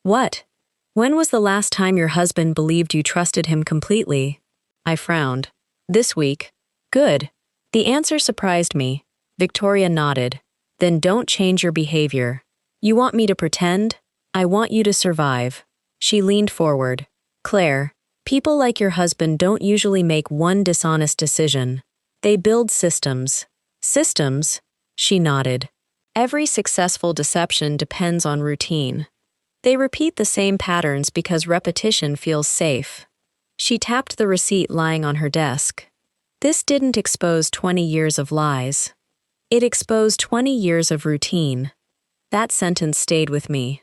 Speaker 1: What? When was the last time your husband believed you trusted him completely? I frowned. This week. Good. The answer surprised me. Victoria nodded. Then don't change your behavior. You want me to pretend? I want you to survive. She leaned forward. Claire, people like your husband don't usually make one dishonest decision. They build systems. Systems? She nodded. Every successful deception depends on routine. They repeat the same patterns because repetition feels safe. She tapped the receipt lying on her desk. This didn't expose 20 years of lies. It exposed 20 years of routine. That sentence stayed with me.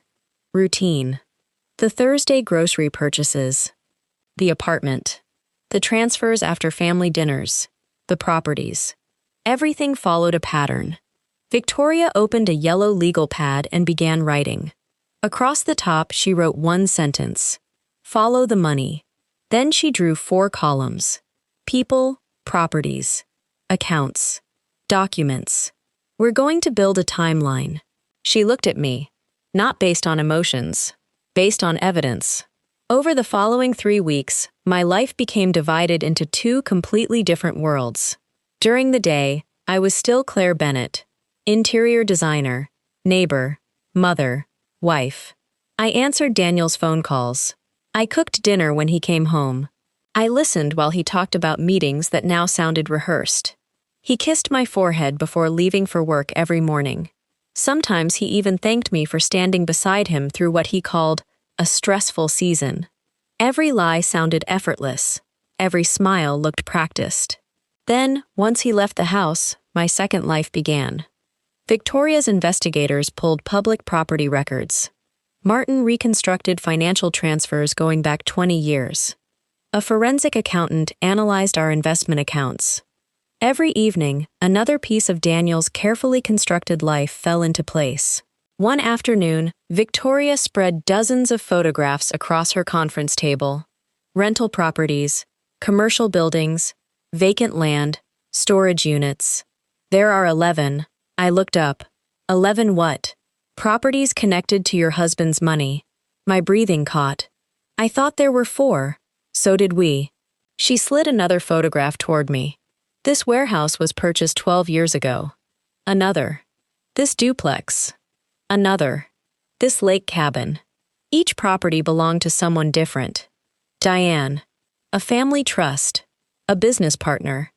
Speaker 1: Routine. The Thursday grocery purchases. The apartment. The transfers after family dinners. The properties. Everything followed a pattern. Victoria opened a yellow legal pad and began writing. Across the top, she wrote one sentence. Follow the money. Then she drew 4 columns. People, properties, accounts, documents. We're going to build a timeline. She looked at me. Not based on emotions. Based on evidence. Over the following 3 weeks, my life became divided into 2 completely different worlds. During the day, I was still Claire Bennett, interior designer, neighbor, mother, wife. I answered Daniel's phone calls. I cooked dinner when he came home. I listened while he talked about meetings that now sounded rehearsed. He kissed my forehead before leaving for work every morning. Sometimes he even thanked me for standing beside him through what he called a stressful season. Every lie sounded effortless. Every smile looked practiced. Then, once he left the house, my second life began. Victoria's investigators pulled public property records. Martin reconstructed financial transfers going back 20 years. A forensic accountant analyzed our investment accounts. Every evening, another piece of Daniel's carefully constructed life fell into place. One afternoon, Victoria spread dozens of photographs across her conference table. Rental properties, commercial buildings, vacant land, storage units. There are 11. I looked up. 11 what? Properties connected to your husband's money. My breathing caught. I thought there were 4. So did we. She slid another photograph toward me. This warehouse was purchased 12 years ago. Another. This duplex. Another. This lake cabin. Each property belonged to someone different. Diane. A family trust. A business partner.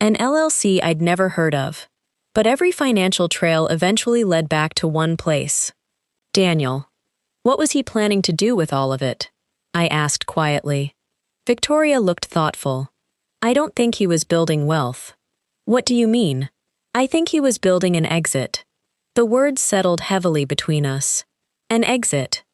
Speaker 1: An LLC I'd never heard of. But every financial trail eventually led back to one place. Daniel. What was he planning to do with all of it? I asked quietly. Victoria looked thoughtful. I don't think he was building wealth. What do you mean? I think he was building an exit. The words settled heavily between us. An exit.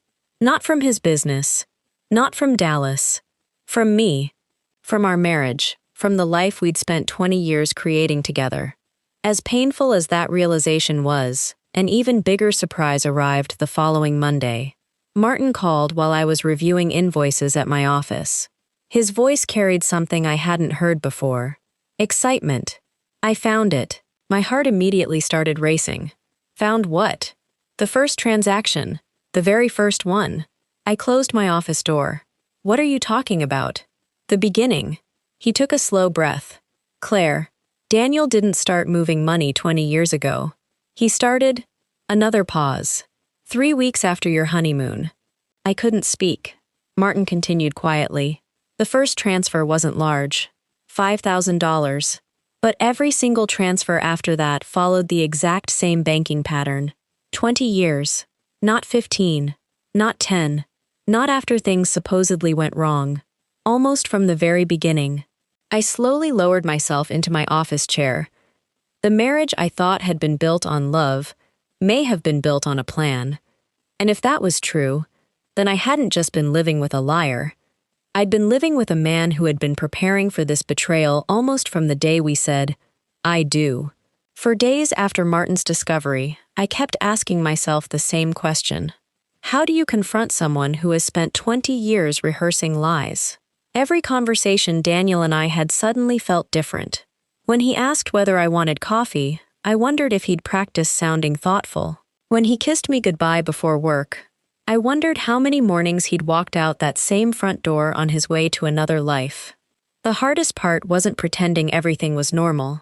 Speaker 1: Not from his business. Not from Dallas. From me. From our marriage. From the life we'd spent 20 years creating together. As painful as that realization was, an even bigger surprise arrived the following Monday. Martin called while I was reviewing invoices at my office. His voice carried something I hadn't heard before. Excitement. I found it. My heart immediately started racing. Found what? The first transaction. The very first one. I closed my office door. What are you talking about? The beginning. He took a slow breath. Claire, Daniel didn't start moving money 20 years ago. He started... Another pause. 3 weeks after your honeymoon. I couldn't speak. Martin continued quietly. The first transfer wasn't large. $5,000. But every single transfer after that followed the exact same banking pattern. 20 years. Not 15. Not 10. Not after things supposedly went wrong. Almost from the very beginning. I slowly lowered myself into my office chair. The marriage I thought had been built on love may have been built on a plan. And if that was true, then I hadn't just been living with a liar. I'd been living with a man who had been preparing for this betrayal almost from the day we said, I do. For days after Martin's discovery, I kept asking myself the same question. How do you confront someone who has spent 20 years rehearsing lies? Every conversation Daniel and I had suddenly felt different. When he asked whether I wanted coffee, I wondered if he'd practiced sounding thoughtful. When he kissed me goodbye before work, I wondered how many mornings he'd walked out that same front door on his way to another life. The hardest part wasn't pretending everything was normal.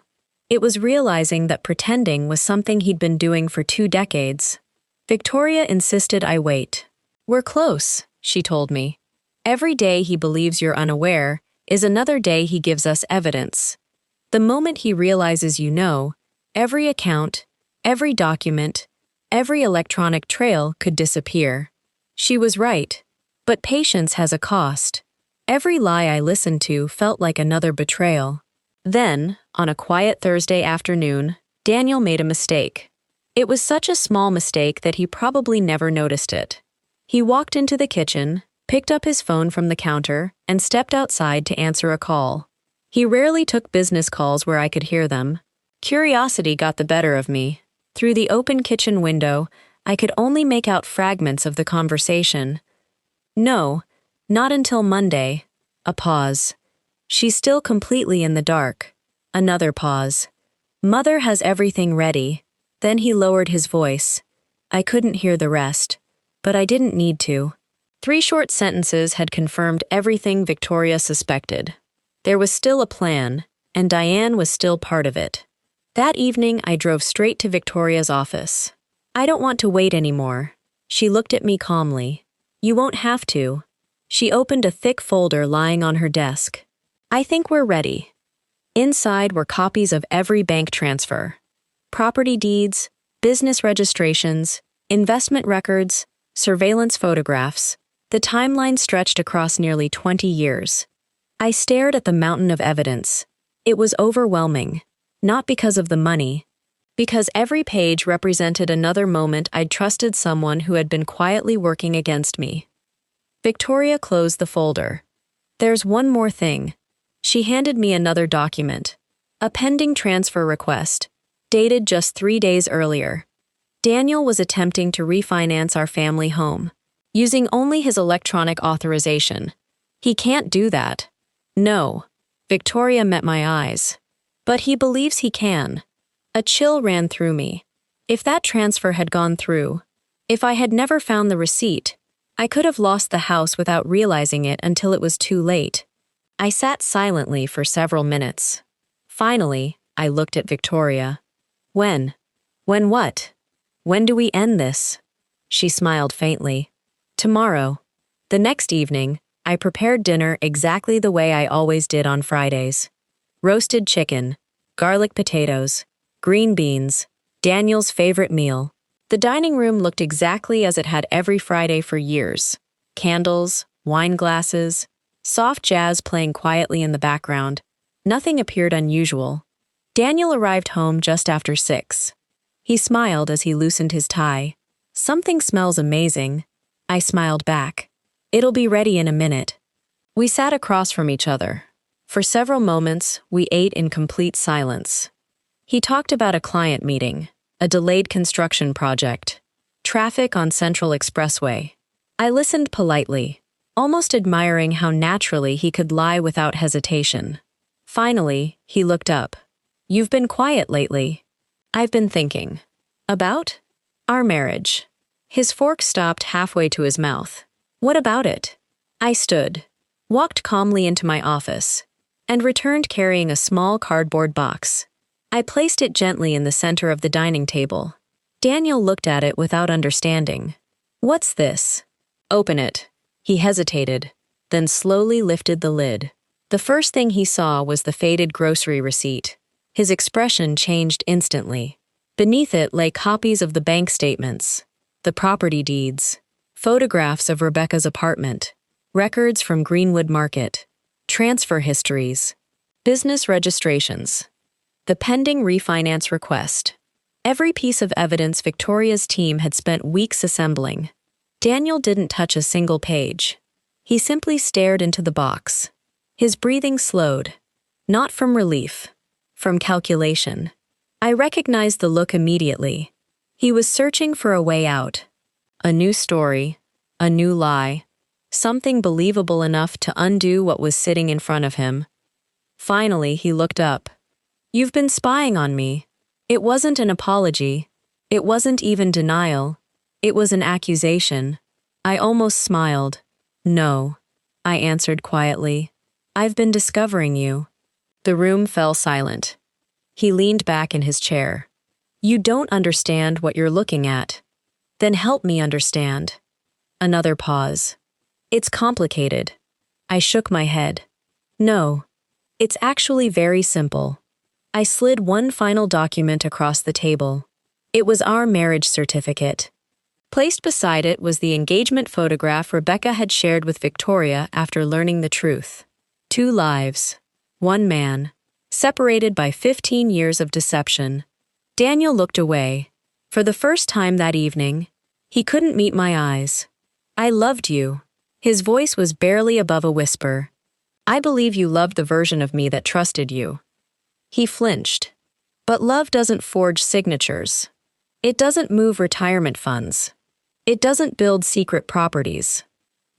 Speaker 1: It was realizing that pretending was something he'd been doing for 2 decades. Victoria insisted I wait. "We're close," she told me. "Every day he believes you're unaware is another day he gives us evidence. The moment he realizes you know, every account, every document, every electronic trail could disappear." She was right, but patience has a cost. Every lie I listened to felt like another betrayal. Then, on a quiet Thursday afternoon, Daniel made a mistake. It was such a small mistake that he probably never noticed it. He walked into the kitchen, picked up his phone from the counter, and stepped outside to answer a call. He rarely took business calls where I could hear them. Curiosity got the better of me. Through the open kitchen window, I could only make out fragments of the conversation. "No, not until Monday." A pause. "She's still completely in the dark." Another pause. "Mother has everything ready." Then he lowered his voice. I couldn't hear the rest, but I didn't need to. 3 short sentences had confirmed everything Victoria suspected. There was still a plan, and Diane was still part of it. That evening, I drove straight to Victoria's office. "I don't want to wait anymore." She looked at me calmly. "You won't have to." She opened a thick folder lying on her desk. "I think we're ready." Inside were copies of every bank transfer, property deeds, business registrations, investment records, surveillance photographs. The timeline stretched across nearly 20 years. I stared at the mountain of evidence. It was overwhelming, not because of the money, because every page represented another moment I'd trusted someone who had been quietly working against me. Victoria closed the folder. "There's one more thing." She handed me another document. A pending transfer request, dated just 3 days earlier. Daniel was attempting to refinance our family home, using only his electronic authorization. He can't do that. No. Victoria met my eyes. But he believes he can. A chill ran through me. If that transfer had gone through, if I had never found the receipt, I could have lost the house without realizing it until it was too late. I sat silently for several minutes. Finally, I looked at Victoria. "When? When what? When do we end this?" She smiled faintly. "Tomorrow." The next evening, I prepared dinner exactly the way I always did on Fridays. Roasted chicken, garlic potatoes, green beans, Daniel's favorite meal. The dining room looked exactly as it had every Friday for years. Candles, wine glasses, soft jazz playing quietly in the background. Nothing appeared unusual. Daniel arrived home just after 6. He smiled as he loosened his tie. "Something smells amazing." I smiled back. "It'll be ready in a minute." We sat across from each other. For several moments, we ate in complete silence. He talked about a client meeting, a delayed construction project, traffic on Central Expressway. I listened politely, almost admiring how naturally he could lie without hesitation. Finally, he looked up. "You've been quiet lately." "I've been thinking." "About?" "Our marriage." His fork stopped halfway to his mouth. "What about it?" I stood, walked calmly into my office, and returned carrying a small cardboard box. I placed it gently in the center of the dining table. Daniel looked at it without understanding. "What's this?" "Open it." He hesitated, then slowly lifted the lid. The first thing he saw was the faded grocery receipt. His expression changed instantly. Beneath it lay copies of the bank statements, the property deeds, photographs of Rebecca's apartment, records from Greenwood Market, transfer histories, business registrations, the pending refinance request. Every piece of evidence Victoria's team had spent weeks assembling. Daniel didn't touch a single page. He simply stared into the box. His breathing slowed, not from relief, from calculation. I recognized the look immediately. He was searching for a way out. A new story, a new lie, something believable enough to undo what was sitting in front of him. Finally, he looked up. "You've been spying on me." It wasn't an apology. It wasn't even denial. It was an accusation. I almost smiled. "No," I answered quietly. "I've been discovering you." The room fell silent. He leaned back in his chair. "You don't understand what you're looking at." "Then help me understand." Another pause. "It's complicated." I shook my head. "No. It's actually very simple." I slid one final document across the table. It was our marriage certificate. Placed beside it was the engagement photograph Rebecca had shared with Victoria after learning the truth. 2 lives. 1 man. Separated by 15 years of deception. Daniel looked away. For the first time that evening, he couldn't meet my eyes. "I loved you." His voice was barely above a whisper. "I believe you loved the version of me that trusted you." He flinched. "But love doesn't forge signatures. It doesn't move retirement funds. It doesn't build secret properties.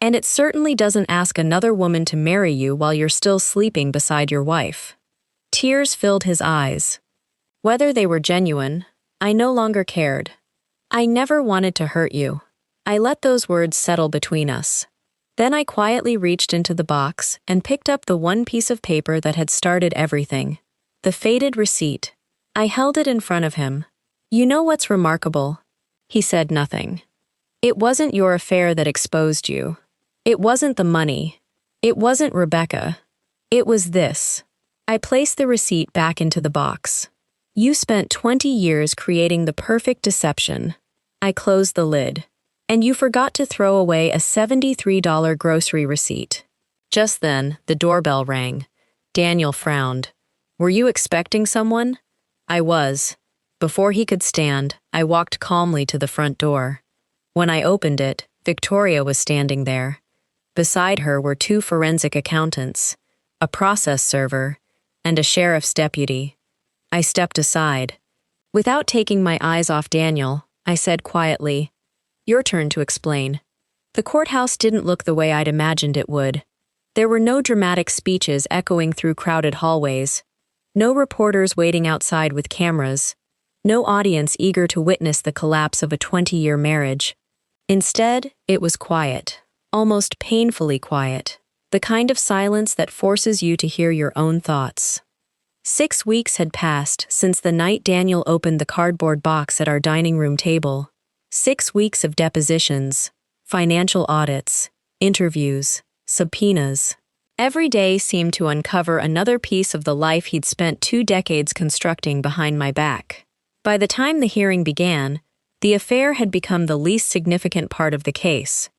Speaker 1: And it certainly doesn't ask another woman to marry you while you're still sleeping beside your wife." Tears filled his eyes. Whether they were genuine, I no longer cared. "I never wanted to hurt you." I let those words settle between us. Then I quietly reached into the box and picked up the one piece of paper that had started everything. The faded receipt. I held it in front of him. "You know what's remarkable?" He said nothing. "It wasn't your affair that exposed you. It wasn't the money. It wasn't Rebecca. It was this." I placed the receipt back into the box. "You spent 20 years creating the perfect deception." I closed the lid. "And you forgot to throw away a $73 grocery receipt." Just then, the doorbell rang. Daniel frowned. "Were you expecting someone?" I was. Before he could stand, I walked calmly to the front door. When I opened it, Victoria was standing there. Beside her were 2 forensic accountants, a process server, and a sheriff's deputy. I stepped aside. Without taking my eyes off Daniel, I said quietly, "Your turn to explain." The courthouse didn't look the way I'd imagined it would. There were no dramatic speeches echoing through crowded hallways, no reporters waiting outside with cameras, no audience eager to witness the collapse of a 20-year marriage. Instead, it was quiet, almost painfully quiet, the kind of silence that forces you to hear your own thoughts. 6 weeks had passed since the night Daniel opened the cardboard box at our dining room table. 6 weeks of depositions, financial audits, interviews, subpoenas. Every day seemed to uncover another piece of the life he'd spent 2 decades constructing behind my back. By the time the hearing began, the affair had become the least significant part of the case.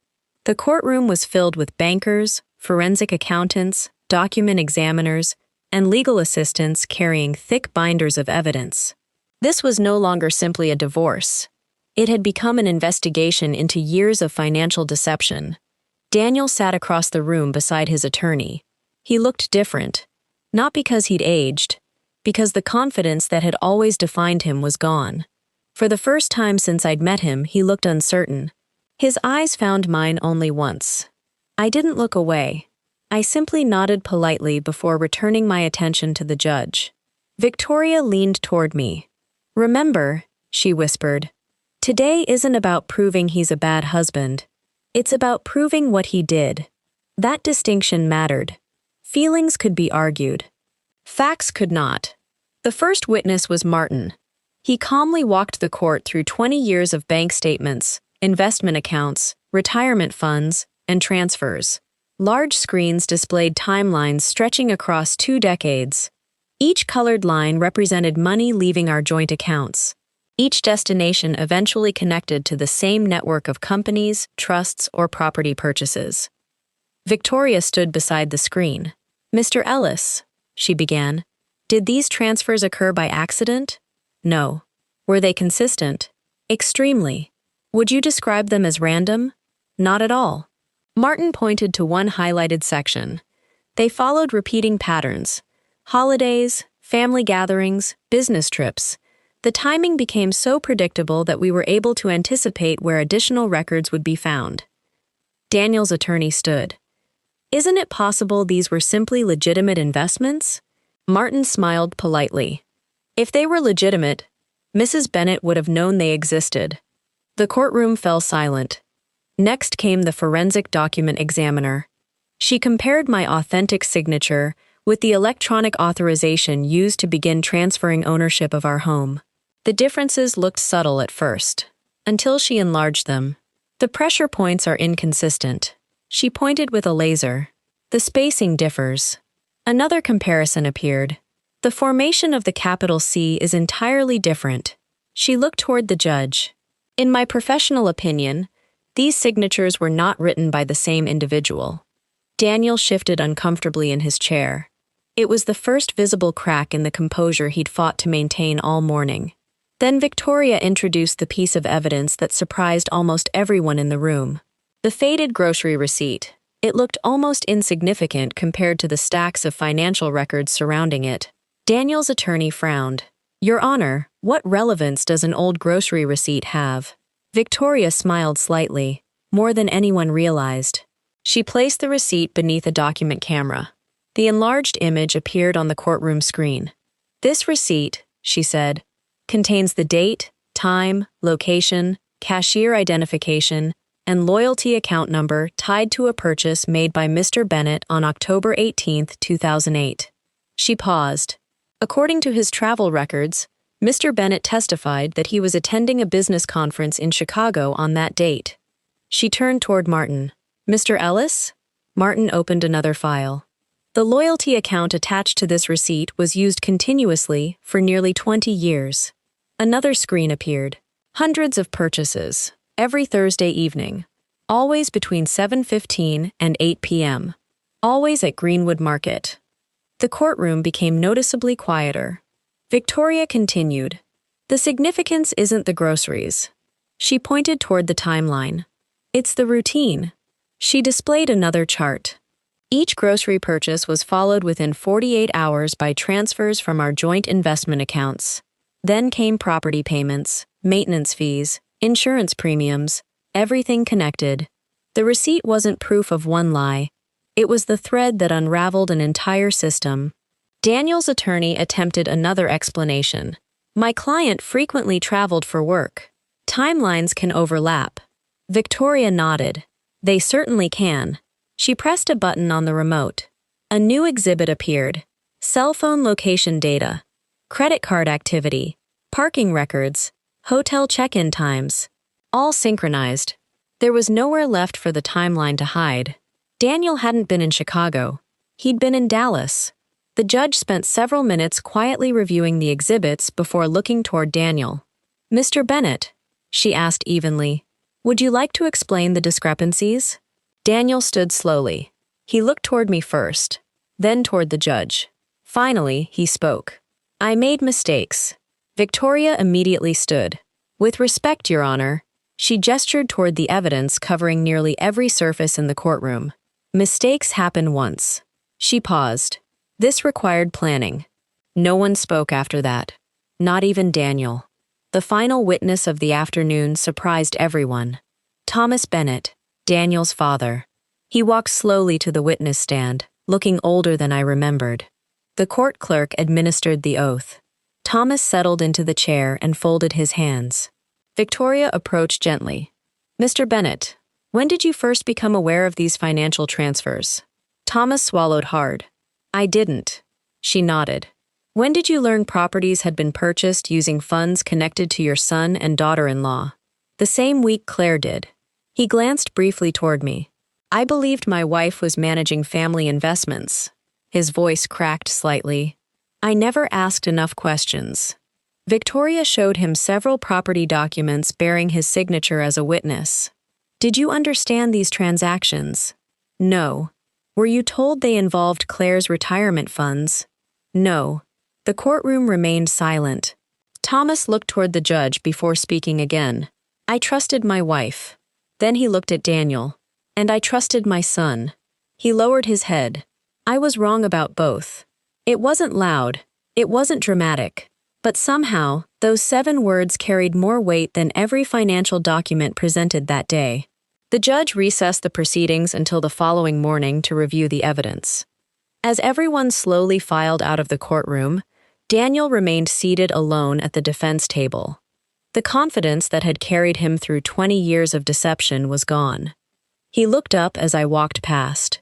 Speaker 1: The courtroom was filled with bankers, forensic accountants, document examiners, and legal assistants carrying thick binders of evidence. This was no longer simply a divorce. It had become an investigation into years of financial deception. Daniel sat across the room beside his attorney. He looked different, not because he'd aged, because the confidence that had always defined him was gone. For the first time since I'd met him, he looked uncertain. His eyes found mine only once. I didn't look away. I simply nodded politely before returning my attention to the judge. Victoria leaned toward me. "Remember," she whispered, "today isn't about proving he's a bad husband. It's about proving what he did." That distinction mattered. Feelings could be argued. Facts could not. The first witness was Martin. He calmly walked the court through 20 years of bank statements, investment accounts, retirement funds, and transfers. Large screens displayed timelines stretching across 2 decades. Each colored line represented money leaving our joint accounts. Each destination eventually connected to the same network of companies, trusts, or property purchases. Victoria stood beside the screen. "Mr. Ellis," she began, "did these transfers occur by accident?" "No." "Were they consistent?" "Extremely." "Would you describe them as random?" "Not at all." Martin pointed to one highlighted section. They followed repeating patterns: holidays, family gatherings, business trips. The timing became so predictable that we were able to anticipate where additional records would be found. Daniel's attorney stood. Isn't it possible these were simply legitimate investments? Martin smiled politely. If they were legitimate, Mrs. Bennet would have known they existed. The courtroom fell silent. Next came the forensic document examiner. She compared my authentic signature with the electronic authorization used to begin transferring ownership of our home. The differences looked subtle at first, until she enlarged them. The pressure points are inconsistent. She pointed with a laser. The spacing differs. Another comparison appeared. The formation of the capital C is entirely different. She looked toward the judge. In my professional opinion, these signatures were not written by the same individual. Daniel shifted uncomfortably in his chair. It was the first visible crack in the composure he'd fought to maintain all morning. Then Victoria introduced the piece of evidence that surprised almost everyone in the room. The faded grocery receipt. It looked almost insignificant compared to the stacks of financial records surrounding it. Daniel's attorney frowned. Your Honor, what relevance does an old grocery receipt have? Victoria smiled slightly, more than anyone realized. She placed the receipt beneath a document camera. The enlarged image appeared on the courtroom screen. This receipt, she said, contains the date, time, location, cashier identification, and loyalty account number tied to a purchase made by Mr. Bennet on October 18, 2008. She paused. According to his travel records, Mr. Bennet testified that he was attending a business conference in Chicago on that date. She turned toward Martin. Mr. Ellis? Martin opened another file. The loyalty account attached to this receipt was used continuously for nearly 20 years. Another screen appeared. Hundreds of purchases, every Thursday evening, always between 7:15 and 8 p.m., always at Greenwood Market. The courtroom became noticeably quieter. Victoria continued. The significance isn't the groceries. She pointed toward the timeline. It's the routine. She displayed another chart. Each grocery purchase was followed within 48 hours by transfers from our joint investment accounts. Then came property payments, maintenance fees, insurance premiums, everything connected. The receipt wasn't proof of one lie. It was the thread that unraveled an entire system. Daniel's attorney attempted another explanation. My client frequently traveled for work. Timelines can overlap. Victoria nodded. They certainly can. She pressed a button on the remote. A new exhibit appeared. Cell phone location data, credit card activity, parking records, hotel check-in times, all synchronized. There was nowhere left for the timeline to hide. Daniel hadn't been in Chicago. He'd been in Dallas. The judge spent several minutes quietly reviewing the exhibits before looking toward Daniel. Mr. Bennet, she asked evenly, would you like to explain the discrepancies? Daniel stood slowly. He looked toward me first, then toward the judge. Finally, he spoke. I made mistakes. Victoria immediately stood. With respect, Your Honor, she gestured toward the evidence covering nearly every surface in the courtroom. Mistakes happen once. She paused. This required planning. No one spoke after that. Not even Daniel. The final witness of the afternoon surprised everyone. Thomas Bennet, Daniel's father. He walked slowly to the witness stand, looking older than I remembered. The court clerk administered the oath. Thomas settled into the chair and folded his hands. Victoria approached gently. Mr. Bennet, when did you first become aware of these financial transfers? Thomas swallowed hard. I didn't. She nodded. When did you learn properties had been purchased using funds connected to your son and daughter-in-law? The same week Claire did. He glanced briefly toward me. I believed my wife was managing family investments. His voice cracked slightly. I never asked enough questions. Victoria showed him several property documents bearing his signature as a witness. Did you understand these transactions? No. Were you told they involved Claire's retirement funds? No. The courtroom remained silent. Thomas looked toward the judge before speaking again. I trusted my wife. Then he looked at Daniel. And I trusted my son. He lowered his head. I was wrong about both. It wasn't loud. It wasn't dramatic. But somehow, Those 7 words carried more weight than every financial document presented that day. The judge recessed the proceedings until the following morning to review the evidence. As everyone slowly filed out of the courtroom, Daniel remained seated alone at the defense table. The confidence that had carried him through 20 years of deception was gone. He looked up as I walked past.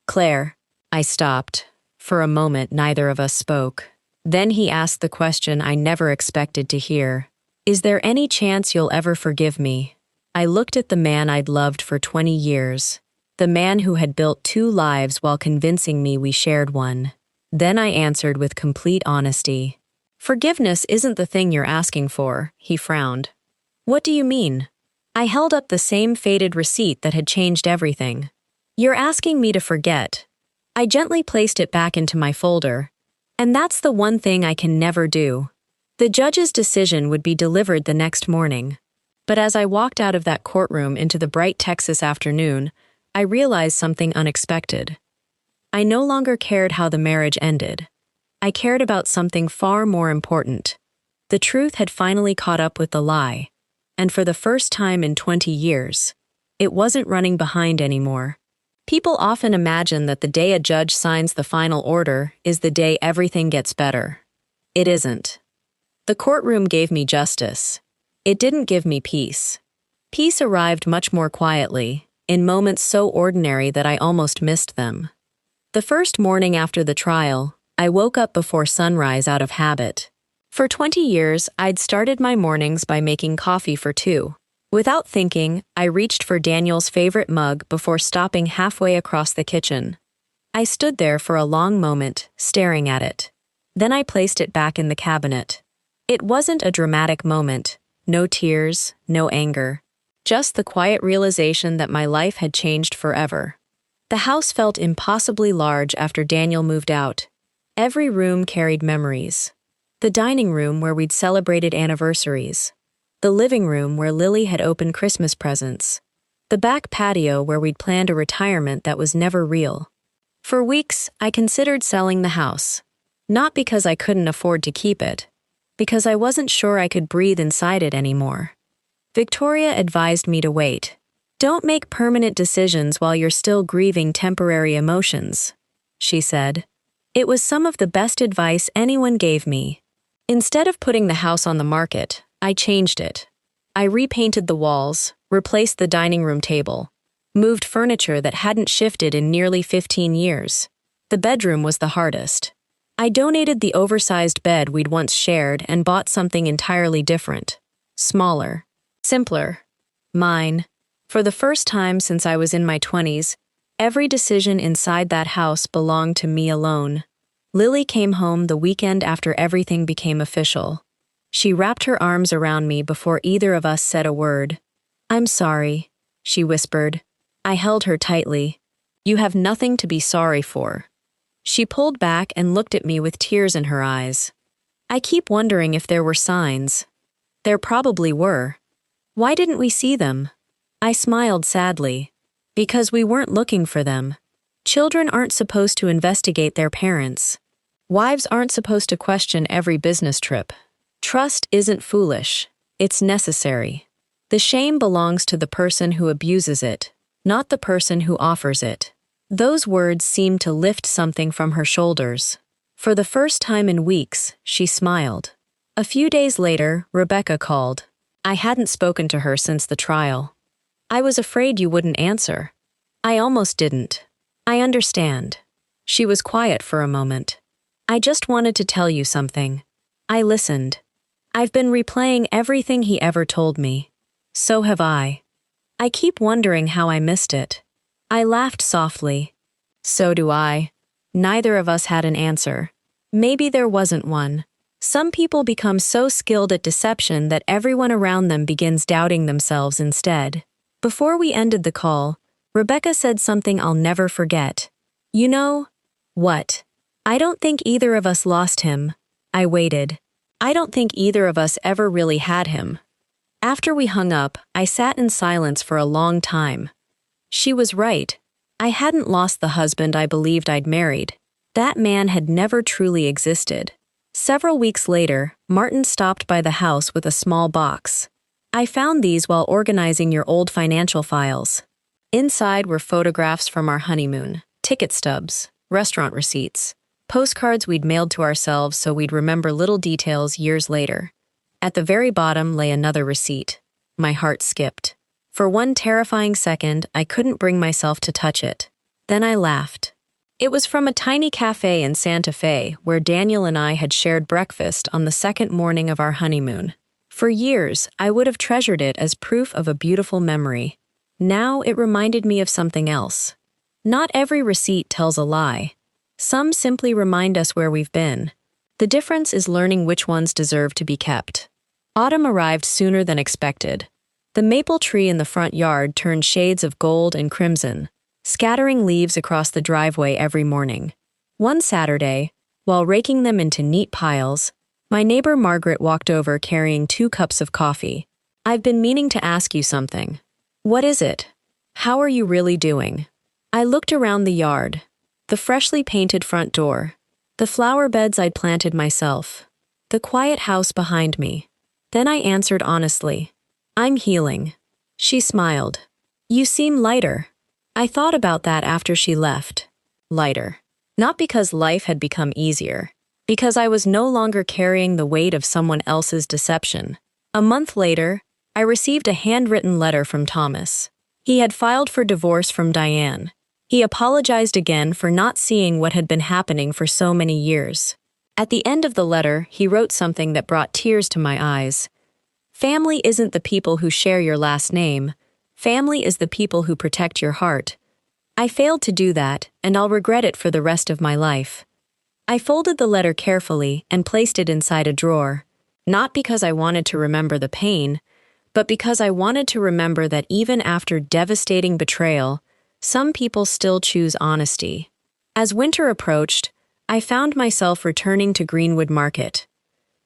Speaker 1: "Claire," I stopped. For a moment, neither of us spoke. Then he asked the question I never expected to hear. "Is there any chance you'll ever forgive me?" I looked at the man I'd loved for 20 years, the man who had built 2 lives while convincing me we shared one. Then I answered with complete honesty. "Forgiveness isn't the thing you're asking for," he frowned. "What do you mean?" I held up the same faded receipt that had changed everything. "You're asking me to forget." I gently placed it back into my folder. "And that's the one thing I can never do." The judge's decision would be delivered the next morning. But as I walked out of that courtroom into the bright Texas afternoon, I realized something unexpected. I no longer cared how the marriage ended. I cared about something far more important. The truth had finally caught up with the lie, and for the first time in 20 years, it wasn't running behind anymore. People often imagine that the day a judge signs the final order is the day everything gets better. It isn't. The courtroom gave me justice. It didn't give me peace. Peace arrived much more quietly, in moments so ordinary that I almost missed them. The first morning after the trial, I woke up before sunrise out of habit. For 20 years, I'd started my mornings by making coffee for 2. Without thinking, I reached for Daniel's favorite mug before stopping halfway across the kitchen. I stood there for a long moment, staring at it. Then I placed it back in the cabinet. It wasn't a dramatic moment. No tears, no anger. Just the quiet realization that my life had changed forever. The house felt impossibly large after Daniel moved out. Every room carried memories. The dining room where we'd celebrated anniversaries. The living room where Lily had opened Christmas presents. The back patio where we'd planned a retirement that was never real. For weeks, I considered selling the house. Not because I couldn't afford to keep it. Because I wasn't sure I could breathe inside it anymore. Victoria advised me to wait. "Don't make permanent decisions while you're still grieving temporary emotions," she said. It was some of the best advice anyone gave me. Instead of putting the house on the market, I changed it. I repainted the walls, replaced the dining room table, moved furniture that hadn't shifted in nearly 15 years. The bedroom was the hardest. I donated the oversized bed we'd once shared and bought something entirely different. Smaller. Simpler. Mine. For the first time since I was in my 20s, every decision inside that house belonged to me alone. Lily came home the weekend after everything became official. She wrapped her arms around me before either of us said a word. "I'm sorry," she whispered. I held her tightly. "You have nothing to be sorry for." She pulled back and looked at me with tears in her eyes. "I keep wondering if there were signs." There probably were. Why didn't we see them? I smiled sadly. Because we weren't looking for them. Children aren't supposed to investigate their parents. Wives aren't supposed to question every business trip. Trust isn't foolish. It's necessary. The shame belongs to the person who abuses it, not the person who offers it. Those words seemed to lift something from her shoulders. For the first time in weeks, she smiled. A few days later, Rebecca called. I hadn't spoken to her since the trial. "I was afraid you wouldn't answer." "I almost didn't." "I understand." She was quiet for a moment. "I just wanted to tell you something." I listened. "I've been replaying everything he ever told me." "So have I." "I keep wondering how I missed it." I laughed softly. "So do I." Neither of us had an answer. Maybe there wasn't one. Some people become so skilled at deception that everyone around them begins doubting themselves instead. Before we ended the call, Rebecca said something I'll never forget. "You know what? I don't think either of us lost him." I waited. "I don't think either of us ever really had him." After we hung up, I sat in silence for a long time. She was right. I hadn't lost the husband I believed I'd married. That man had never truly existed. Several weeks later, Martin stopped by the house with a small box. I found these while organizing your old financial files. Inside were photographs from our honeymoon, ticket stubs, restaurant receipts, postcards we'd mailed to ourselves so we'd remember little details years later. At the very bottom lay another receipt. My heart skipped. For one terrifying second, I couldn't bring myself to touch it. Then I laughed. It was from a tiny cafe in Santa Fe where Daniel and I had shared breakfast on the second morning of our honeymoon. For years, I would have treasured it as proof of a beautiful memory. Now it reminded me of something else. Not every receipt tells a lie. Some simply remind us where we've been. The difference is learning which ones deserve to be kept. Autumn arrived sooner than expected. The maple tree in the front yard turned shades of gold and crimson, scattering leaves across the driveway every morning. One Saturday, while raking them into neat piles, my neighbor Margaret walked over carrying 2 cups of coffee. "I've been meaning to ask you something." "What is it?" "How are you really doing?" I looked around the yard. The freshly painted front door. The flower beds I'd planted myself. The quiet house behind me. Then I answered honestly, "I'm healing." She smiled. "You seem lighter." I thought about that after she left. Lighter. Not because life had become easier. Because I was no longer carrying the weight of someone else's deception. A month later, I received a handwritten letter from Thomas. He had filed for divorce from Diane. He apologized again for not seeing what had been happening for so many years. At the end of the letter, he wrote something that brought tears to my eyes. "Family isn't the people who share your last name. Family is the people who protect your heart." I failed to do that, and I'll regret it for the rest of my life. I folded the letter carefully and placed it inside a drawer, not because I wanted to remember the pain, but because I wanted to remember that even after devastating betrayal, some people still choose honesty. As winter approached, I found myself returning to Greenwood Market.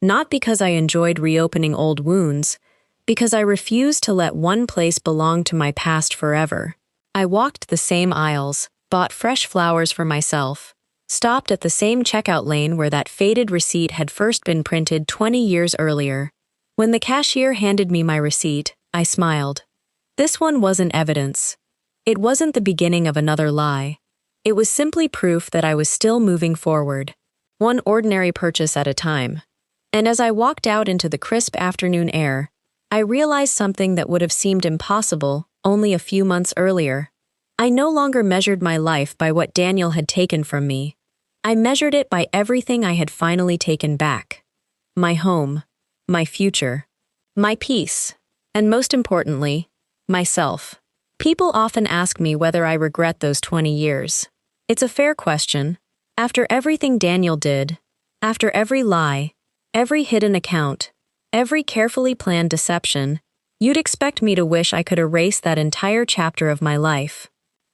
Speaker 1: Not because I enjoyed reopening old wounds, because I refused to let one place belong to my past forever. I walked the same aisles, bought fresh flowers for myself, stopped at the same checkout lane where that faded receipt had first been printed 20 years earlier. When the cashier handed me my receipt, I smiled. This one wasn't evidence. It wasn't the beginning of another lie. It was simply proof that I was still moving forward, one ordinary purchase at a time. And as I walked out into the crisp afternoon air, I realized something that would have seemed impossible only a few months earlier. I no longer measured my life by what Daniel had taken from me. I measured it by everything I had finally taken back. My home, my future, my peace, and most importantly, myself. People often ask me whether I regret those 20 years. It's a fair question. After everything Daniel did, after every lie, every hidden account, every carefully planned deception, you'd expect me to wish I could erase that entire chapter of my life.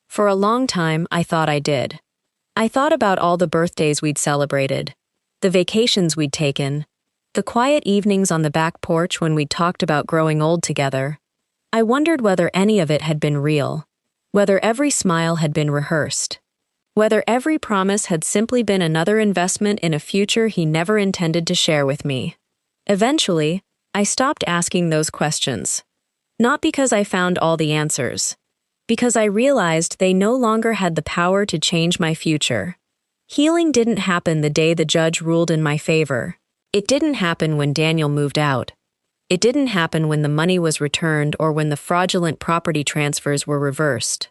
Speaker 1: For a long time, I thought I did. I thought about all the birthdays we'd celebrated, the vacations we'd taken, the quiet evenings on the back porch when we'd talked about growing old together. I wondered whether any of it had been real, whether every smile had been rehearsed, whether every promise had simply been another investment in a future he never intended to share with me. Eventually, I stopped asking those questions. Not because I found all the answers, because I realized they no longer had the power to change my future. Healing didn't happen the day the judge ruled in my favor. It didn't happen when Daniel moved out. It didn't happen when the money was returned or when the fraudulent property transfers were reversed.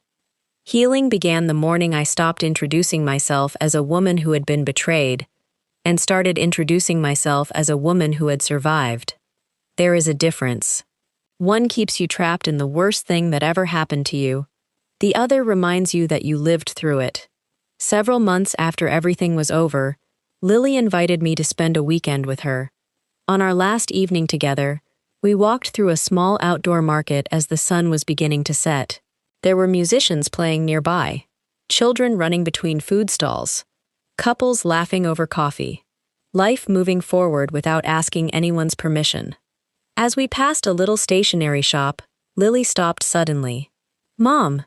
Speaker 1: Healing began the morning I stopped introducing myself as a woman who had been betrayed and started introducing myself as a woman who had survived. There is a difference. One keeps you trapped in the worst thing that ever happened to you. The other reminds you that you lived through it. Several months after everything was over, Lily invited me to spend a weekend with her. On our last evening together, we walked through a small outdoor market as the sun was beginning to set. There were musicians playing nearby, children running between food stalls, couples laughing over coffee, life moving forward without asking anyone's permission. As we passed a little stationery shop, Lily stopped suddenly. "Mom."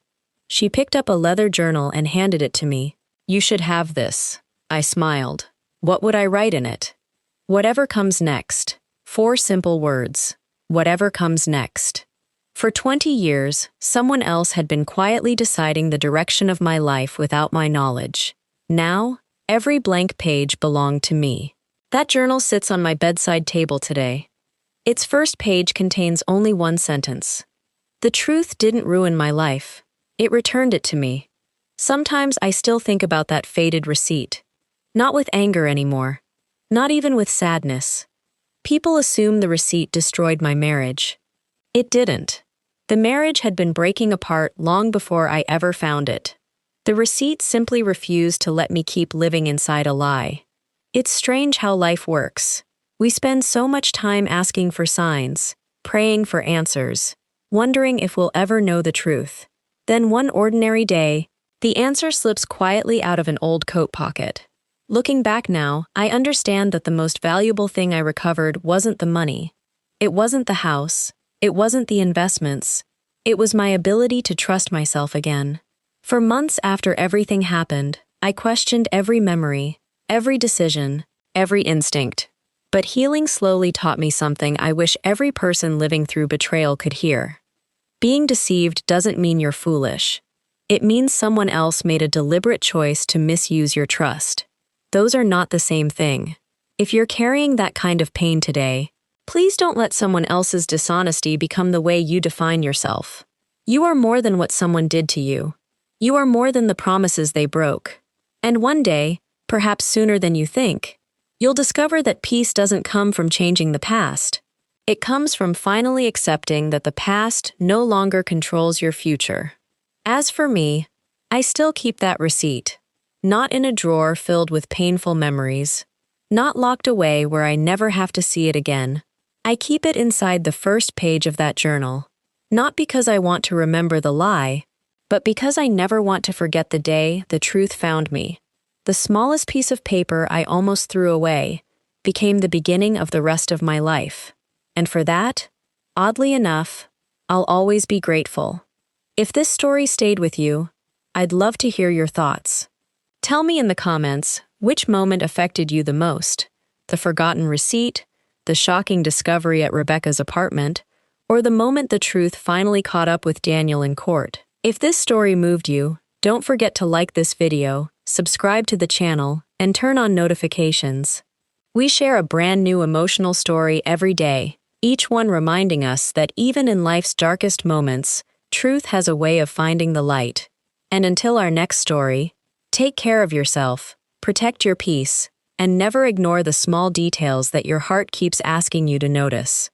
Speaker 1: She picked up a leather journal and handed it to me. "You should have this." I smiled. What would I write in it? Whatever comes next. 4 simple words. Whatever comes next. For 20 years, someone else had been quietly deciding the direction of my life without my knowledge. Now, every blank page belonged to me. That journal sits on my bedside table today. Its first page contains only one sentence. The truth didn't ruin my life. It returned it to me. Sometimes I still think about that faded receipt. Not with anger anymore. Not even with sadness. People assume the receipt destroyed my marriage. It didn't. The marriage had been breaking apart long before I ever found it. The receipt simply refused to let me keep living inside a lie. It's strange how life works. We spend so much time asking for signs, praying for answers, wondering if we'll ever know the truth. Then one ordinary day, the answer slips quietly out of an old coat pocket. Looking back now, I understand that the most valuable thing I recovered wasn't the money. It wasn't the house. It wasn't the investments. It was my ability to trust myself again. For months after everything happened, I questioned every memory, every decision, every instinct. But healing slowly taught me something I wish every person living through betrayal could hear. Being deceived doesn't mean you're foolish. It means someone else made a deliberate choice to misuse your trust. Those are not the same thing. If you're carrying that kind of pain today, please don't let someone else's dishonesty become the way you define yourself. You are more than what someone did to you. You are more than the promises they broke. And one day, perhaps sooner than you think, you'll discover that peace doesn't come from changing the past. It comes from finally accepting that the past no longer controls your future. As for me, I still keep that receipt. Not in a drawer filled with painful memories. Not locked away where I never have to see it again. I keep it inside the first page of that journal. Not because I want to remember the lie, but because I never want to forget the day the truth found me. The smallest piece of paper I almost threw away became the beginning of the rest of my life. And for that, oddly enough, I'll always be grateful. If this story stayed with you, I'd love to hear your thoughts. Tell me in the comments which moment affected you the most: the forgotten receipt, the shocking discovery at Rebecca's apartment, or the moment the truth finally caught up with Daniel in court. If this story moved you, don't forget to like this video, subscribe to the channel, and turn on notifications. We share a brand new emotional story every day, each one reminding us that even in life's darkest moments, truth has a way of finding the light. And until our next story, take care of yourself, protect your peace, and never ignore the small details that your heart keeps asking you to notice.